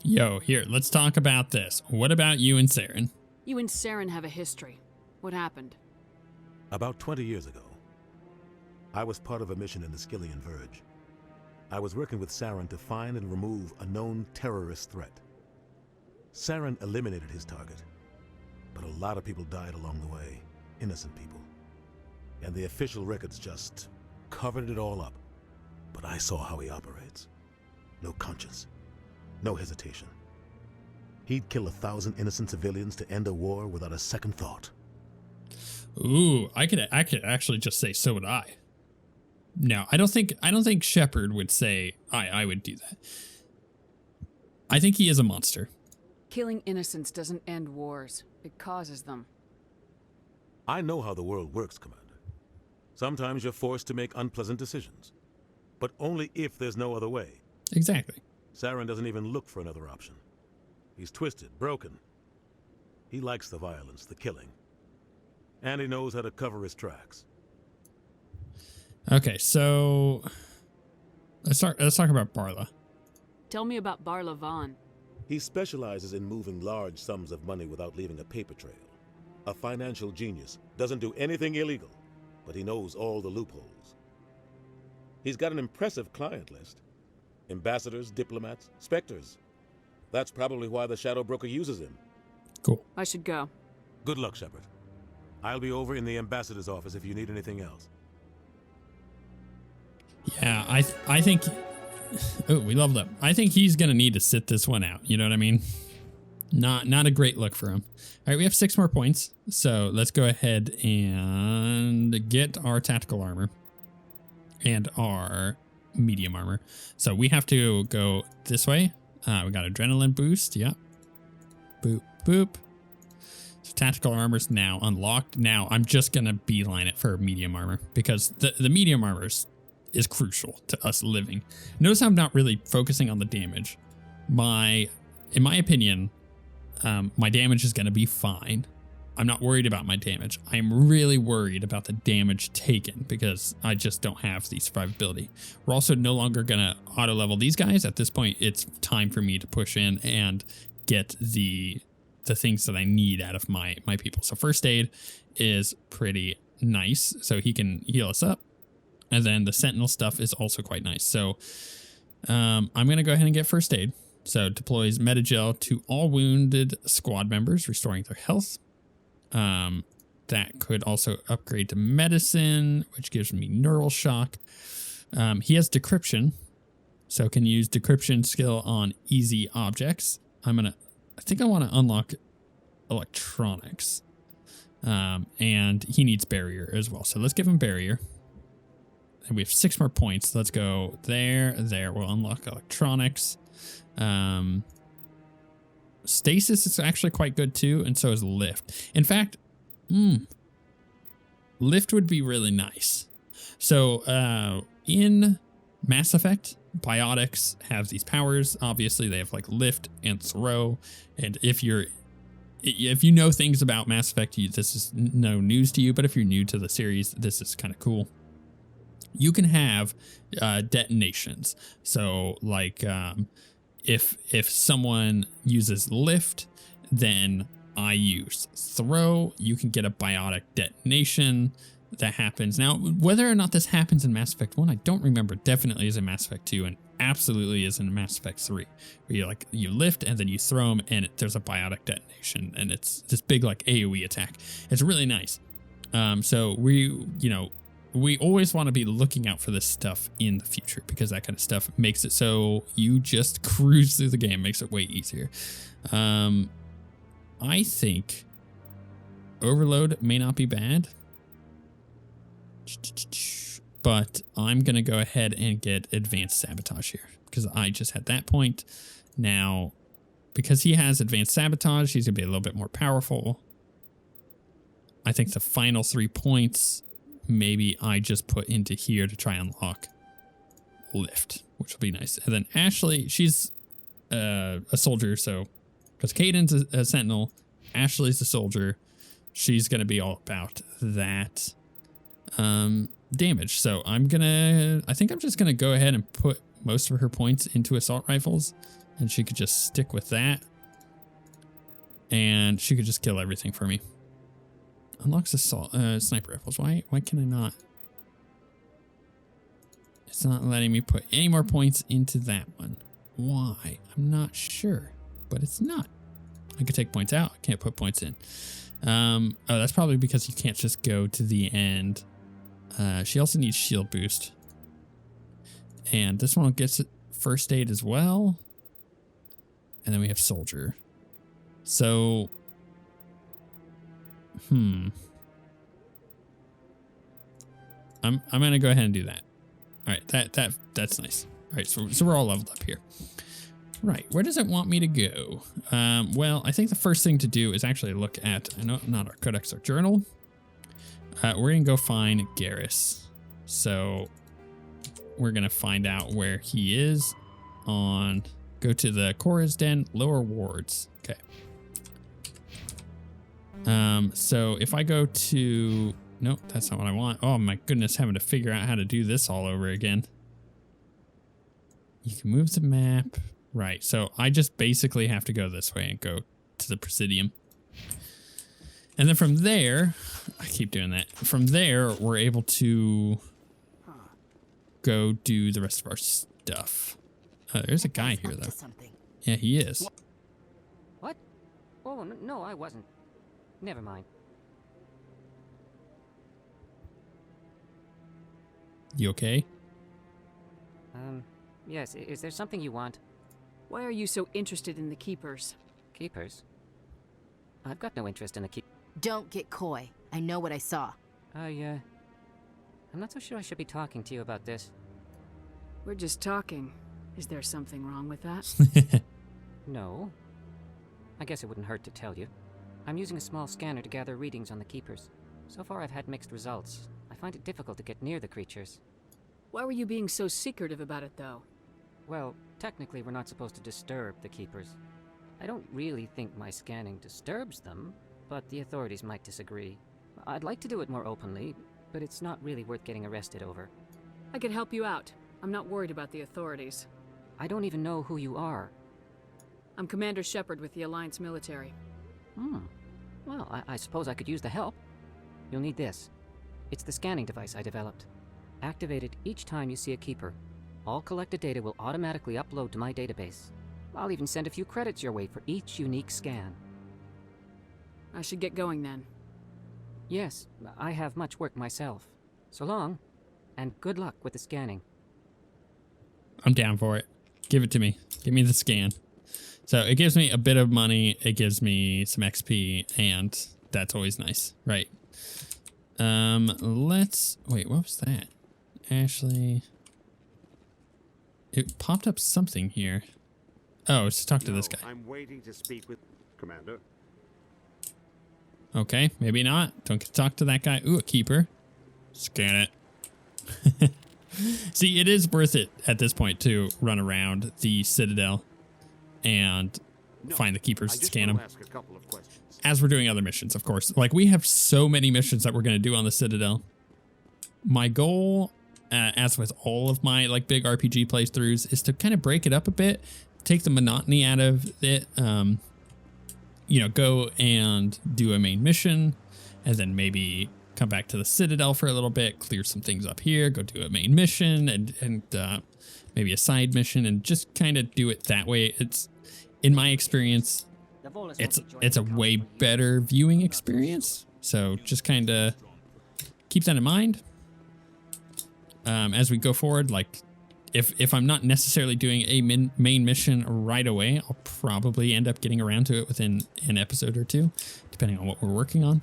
Yo, here, let's talk about this. What about you and Saren? You and Saren have a history. What happened? About 20 years ago, I was part of a mission in the Skillian Verge. I was working with Saren to find and remove a known terrorist threat. Saren eliminated his target, but a lot of people died along the way, innocent people. And the official records just covered it all up. But I saw how he operates. No conscience, no hesitation. He'd kill 1,000 innocent civilians to end a war without a second thought. Ooh, I could actually just say so would I. No, I don't think Shepard would say I would do that. I think he is a monster. Killing innocents doesn't end wars. It causes them. I know how the world works, Commander. Sometimes you're forced to make unpleasant decisions. But only if there's no other way. Exactly. Saren doesn't even look for another option. He's twisted, broken. He likes the violence, the killing. And he knows how to cover his tracks. Okay, so let's talk about Barla. Tell me about Barla Vaughn. He specializes in moving large sums of money without leaving a paper trail. A financial genius, doesn't do anything illegal, but he knows all the loopholes. He's got an impressive client list. Ambassadors, diplomats, specters. That's probably why the Shadow Broker uses him. Cool. I should go. Good luck, Shepard. I'll be over in the ambassador's office if you need anything else. Yeah, I think... Oh, we leveled up. I think he's going to need to sit this one out. You know what I mean? Not a great look for him. All right, we have 6 more points. So let's go ahead and get our tactical armor and our medium armor. So we have to go this way. We got adrenaline boost. Yep. Boop, boop. So tactical armor's now unlocked. Now I'm just going to beeline it for medium armor because the medium armor is crucial to us living. Notice I'm not really focusing on the damage. In my opinion, my damage is going to be fine. I'm not worried about my damage. I'm really worried about the damage taken because I just don't have the survivability. We're also no longer going to auto level these guys. At this point, it's time for me to push in and get the things that I need out of my people. So first aid is pretty nice. So he can heal us up. And then the sentinel stuff is also quite nice. So I'm going to go ahead and get first aid. So deploys Metagel to all wounded squad members, restoring their health. That could also upgrade to medicine, which gives me neural shock. He has decryption, so can use decryption skill on easy objects. I think I want to unlock electronics. And he needs barrier as well. So let's give him barrier. And we have 6 more points. Let's go there. We'll unlock electronics. Stasis is actually quite good too, and so is lift. In fact, lift would be really nice. So in Mass Effect, biotics have these powers. Obviously, they have like lift and throw. And if you know things about Mass Effect, this is no news to you. But if you're new to the series, this is kind of cool. You can have detonations. So like if someone uses lift, then I use throw. You can get a biotic detonation that happens. Now, whether or not this happens in Mass Effect 1, I don't remember. Definitely is in Mass Effect 2 and absolutely is in Mass Effect 3. Where you lift and then you throw them and there's a biotic detonation and it's this big like AoE attack. It's really nice. So we always want to be looking out for this stuff in the future because that kind of stuff makes it so you just cruise through the game, makes it way easier. I think overload may not be bad, but I'm going to go ahead and get advanced sabotage here because I just had that point. Now, because he has advanced sabotage, he's going to be a little bit more powerful. I think the final 3 points maybe I just put into here to try and unlock lift, which will be nice. And then Ashley, she's a soldier, so because Kaiden's a sentinel, Ashley's a soldier, she's going to be all about that damage. So I think I'm just going to go ahead and put most of her points into assault rifles, and she could just stick with that, and she could just kill everything for me. Unlocks assault sniper rifles. Why can I not? It's not letting me put any more points into that one. Why? I'm not sure, but it's not. I could take points out. I can't put points in. Oh, that's probably because you can't just go to the end. She also needs shield boost. And this one gets first aid as well. And then we have soldier. So I'm gonna go ahead and do that. All right, that's nice. All right, so we're all leveled up here. Right, where does it want me to go? Well, I think the first thing to do is actually look at not our codex, our journal. We're gonna go find Garrus. So we're gonna find out where he is on. Go to the Cora's Den, lower wards. Okay. So if I go to, nope, that's not what I want. Oh my goodness, having to figure out how to do this all over again. You can move the map. Right, so I just basically have to go this way and go to the Presidium. And then from there, I keep doing that. From there, we're able to go do the rest of our stuff. There's a guy here, though. Yeah, he is. What? Oh, no, I wasn't. Never mind. You okay? Yes, is there something you want? Why are you so interested in the Keepers? Keepers? I've got no interest in the keep. Don't get coy. I know what I saw. I'm not so sure I should be talking to you about this. We're just talking. Is there something wrong with that? No. I guess it wouldn't hurt to tell you. I'm using a small scanner to gather readings on the Keepers. So far I've had mixed results. I find it difficult to get near the creatures. Why were you being so secretive about it, though? Well, technically we're not supposed to disturb the Keepers. I don't really think my scanning disturbs them, but the authorities might disagree. I'd like to do it more openly, but it's not really worth getting arrested over. I can help you out. I'm not worried about the authorities. I don't even know who you are. I'm Commander Shepard with the Alliance military. Well, I suppose I could use the help. You'll need this. It's the scanning device I developed. Activate it each time you see a keeper. All collected data will automatically upload to my database. I'll even send a few credits your way for each unique scan. I should get going then. Yes, I have much work myself. So long, and good luck with the scanning. I'm down for it. Give it to me. Give me the scan. So it gives me a bit of money. It gives me some XP, and that's always nice, right? Wait, what was that? Ashley. It popped up something here. Oh, it's to talk to this guy. I'm waiting to speak with Commander. Okay, maybe not. Don't get to talk to that guy. Ooh, a keeper. Scan it. See, it is worth it at this point to run around the Citadel and find the keepers and scan them. As we're doing other missions, of course. Like, we have so many missions that we're going to do on the Citadel. My goal, as with all of my like big RPG playthroughs, is to kind of break it up a bit, take the monotony out of it, you know, go and do a main mission, and then maybe come back to the Citadel for a little bit, clear some things up here, go do a main mission, and maybe a side mission, and just kind of do it that way. It's, in my experience, it's a way better viewing experience. So just kind of keep that in mind as we go forward. Like, if I'm not necessarily doing a main mission right away, I'll probably end up getting around to it within an episode or two, depending on what we're working on.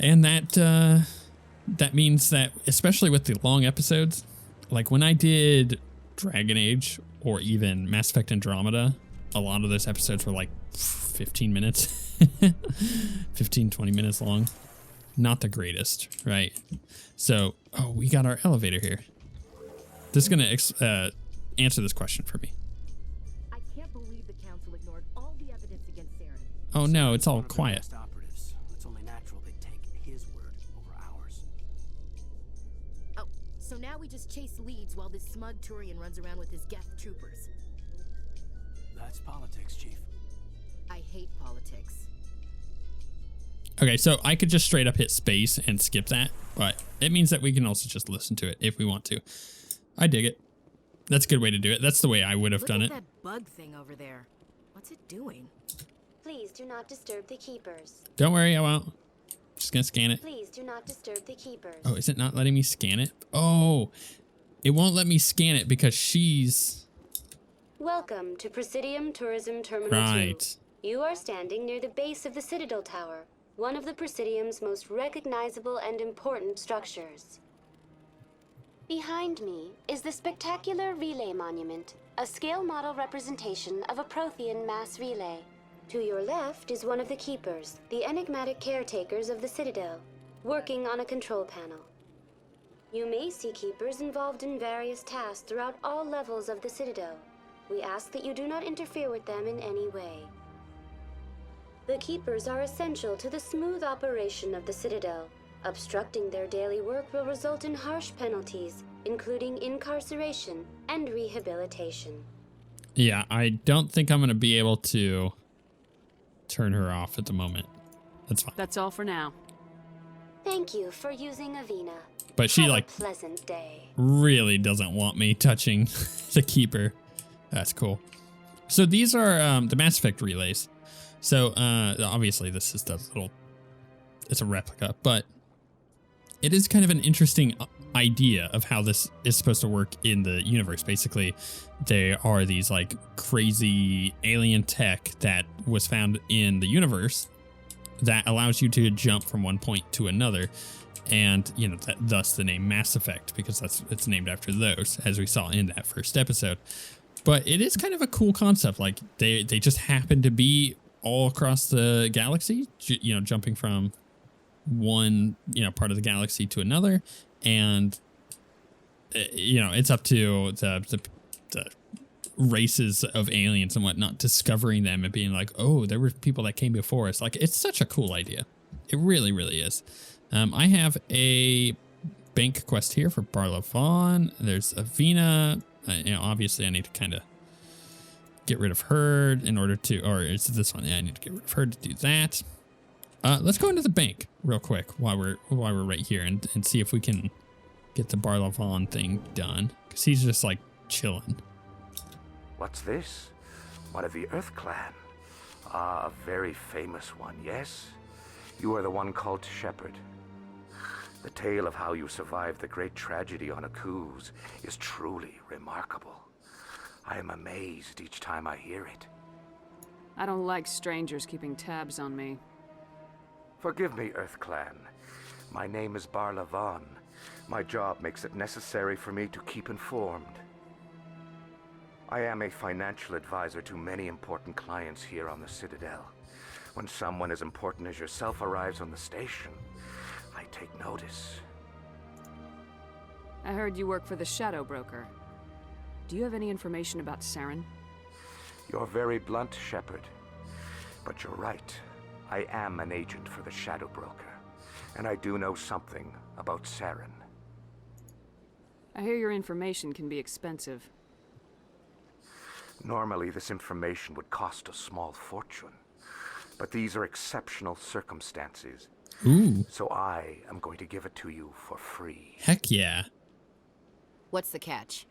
And that means that, especially with the long episodes, like when I did Dragon Age or even Mass Effect Andromeda, a lot of those episodes were like 15 minutes, 15, 20 minutes long. Not the greatest, right? So, oh, we got our elevator here. This is going to answer this question for me. I can't believe the Council ignored all the evidence against Saren. Oh no, it's all quiet. It's only natural they take his word over ours. Oh, so now we just chase leads while this smug Turian runs around with his Geth troopers. That's politics, Chief. I hate politics. Okay, so I could just straight up hit space and skip that, but it means that we can also just listen to it if we want to. I dig it. That's a good way to do it. That's the way I would have done it. Look at that bug thing over there. What's it doing? Please do not disturb the keepers. Don't worry, I won't. Just gonna scan it. Please do not disturb the keepers. Oh, is it not letting me scan it? Oh, it won't let me scan it because she's... Welcome to Presidium Tourism Terminal 2. Right. You are standing near the base of the Citadel Tower, one of the Presidium's most recognizable and important structures. Behind me is the spectacular relay monument, a scale model representation of a Prothean mass relay. To your left is one of the keepers, the enigmatic caretakers of the Citadel, working on a control panel. You may see keepers involved in various tasks throughout all levels of the Citadel. We ask that you do not interfere with them in any way. The keepers are essential to the smooth operation of the Citadel. Obstructing their daily work will result in harsh penalties, including incarceration and rehabilitation. Yeah, I don't think I'm going to be able to turn her off at the moment. That's fine. That's all for now. Thank you for using Avina. But she, Have like, a pleasant day. really doesn't want me touching the keeper. That's cool. So these are the Mass Effect relays. So obviously this is the little, it's a replica, but it is kind of an interesting idea of how this is supposed to work in the universe. Basically, there are these like crazy alien tech that was found in the universe that allows you to jump from one point to another. And, you know, thus the name Mass Effect, because it's named after those, as we saw in that first episode. But it is kind of a cool concept. Like they just happen to be all across the galaxy, you know, jumping from one, you know, part of the galaxy to another. And, you know, it's up to the races of aliens and whatnot, discovering them and being like, oh, there were people that came before us. Like, it's such a cool idea. It really, really is. I have a bank quest here for Barla Vaughn. There's Avina. Obviously I need to kind of get rid of her in order to, or is it this one? Yeah, I need to get rid of her to do that. Let's go into the bank real quick while we're right here and see if we can get the Barla Vaughn thing done, because he's just like chilling. What's this? One of the Earth Clan. Ah, a very famous one, yes? You are the one called Shepherd. The tale of how you survived the great tragedy on Akuz is truly remarkable. I am amazed each time I hear it. I don't like strangers keeping tabs on me. Forgive me, Earth Clan. My name is Barla Vaughn. My job makes it necessary for me to keep informed. I am a financial advisor to many important clients here on the Citadel. When someone as important as yourself arrives on the station, I take notice. I heard you work for the Shadow Broker. Do you have any information about Saren? You're very blunt, Shepherd. But you're right. I am an agent for the Shadow Broker, and I do know something about Saren. I hear your information can be expensive. Normally, this information would cost a small fortune, but these are exceptional circumstances. Ooh. So I am going to give it to you for free. Heck yeah. What's the catch?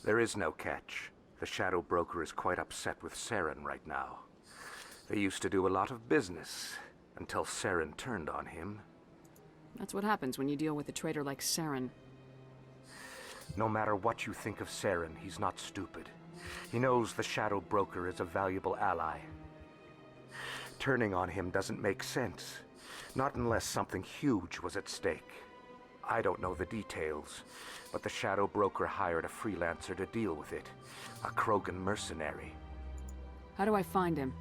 There is no catch. The Shadow Broker is quite upset with Saren right now. They used to do a lot of business until Saren turned on him. That's what happens when you deal with a traitor like Saren. No matter what you think of Saren, he's not stupid. He knows the Shadow Broker is a valuable ally. Turning on him doesn't make sense. Not unless something huge was at stake. I don't know the details, but the Shadow Broker hired a freelancer to deal with it. A Krogan mercenary. How do I find him?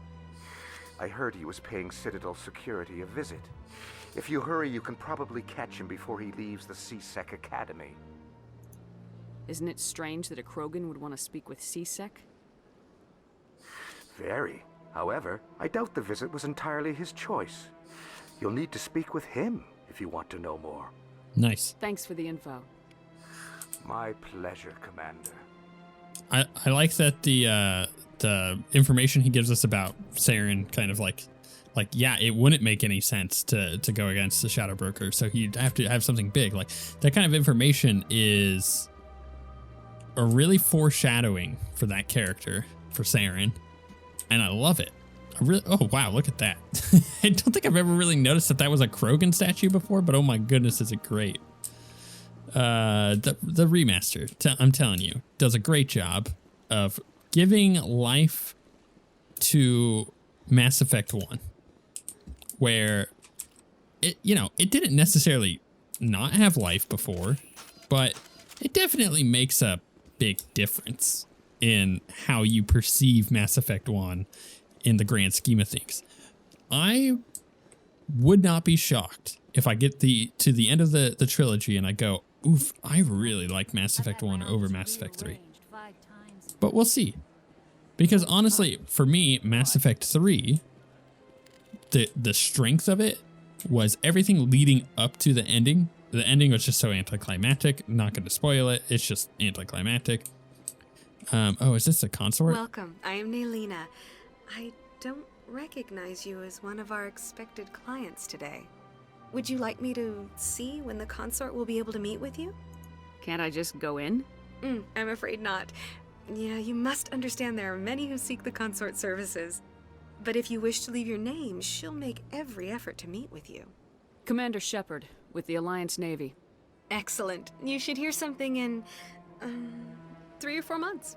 I heard he was paying Citadel security a visit. If you hurry, you can probably catch him before he leaves the CSEC Academy. Isn't it strange that a Krogan would want to speak with CSEC? Very. However, I doubt the visit was entirely his choice. You'll need to speak with him if you want to know more. Nice. Thanks for the info. My pleasure, Commander. I like that the information he gives us about Saren kind of like yeah, it wouldn't make any sense to go against the Shadow Broker, so he'd have to have something big. Like, that kind of information is a really foreshadowing for that character, for Saren, and I love it. Oh wow, look at that. I don't think I've ever really noticed that was a Krogan statue before, but oh my goodness, is it great. The remaster, I'm telling you, does a great job of giving life to Mass Effect 1, where it didn't necessarily not have life before, but it definitely makes a big difference in how you perceive Mass Effect 1 in the grand scheme of things. I would not be shocked if I get to the end of the trilogy and I go, oof, I really like Mass Effect 1 over Mass Effect 3. But we'll see. Because honestly, for me, Mass Effect 3, the strength of it was everything leading up to the ending. The ending was just so anticlimactic. Not going to spoil it. It's just anticlimactic. Oh, is this a consort? Welcome. I am Nelina. I don't recognize you as one of our expected clients today. Would you like me to see when the consort will be able to meet with you? Can't I just go in? I'm afraid not. Yeah, you must understand there are many who seek the consort services. But if you wish to leave your name, she'll make every effort to meet with you. Commander Shepherd, with the Alliance Navy. Excellent. You should hear something in 3 or 4 months.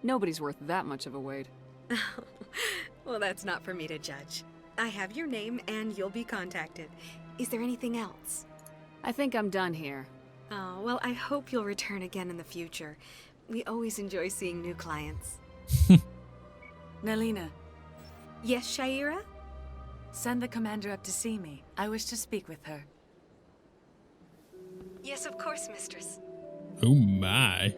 Nobody's worth that much of a wait. Well, that's not for me to judge. I have your name and you'll be contacted. Is there anything else? I think I'm done here. Oh, well, I hope you'll return again in the future. We always enjoy seeing new clients. Nelina. Yes, Shaira? Send the commander up to see me. I wish to speak with her. Yes, of course, mistress. Oh my.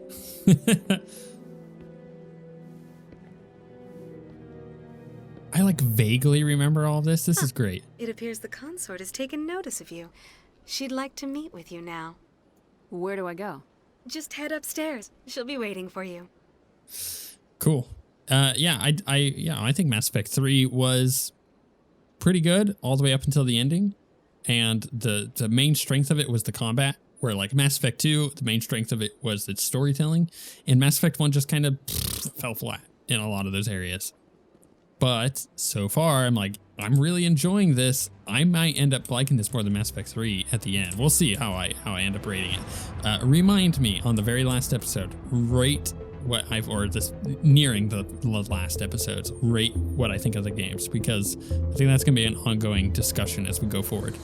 I like vaguely remember all of this. This is great. It appears the consort has taken notice of you. She'd like to meet with you now. Where do I go? Just head upstairs. She'll be waiting for you. Cool. I think Mass Effect 3 was pretty good all the way up until the ending. And the main strength of it was the combat, where like Mass Effect 2, the main strength of it was its storytelling. And Mass Effect 1 just kind of fell flat in a lot of those areas. But so far, I'm really enjoying this. I might end up liking this more than Mass Effect 3 at the end. We'll see how I end up rating it. Remind me on the very last episode, rate what nearing the last episodes, rate what I think of the games, because I think that's going to be an ongoing discussion as we go forward.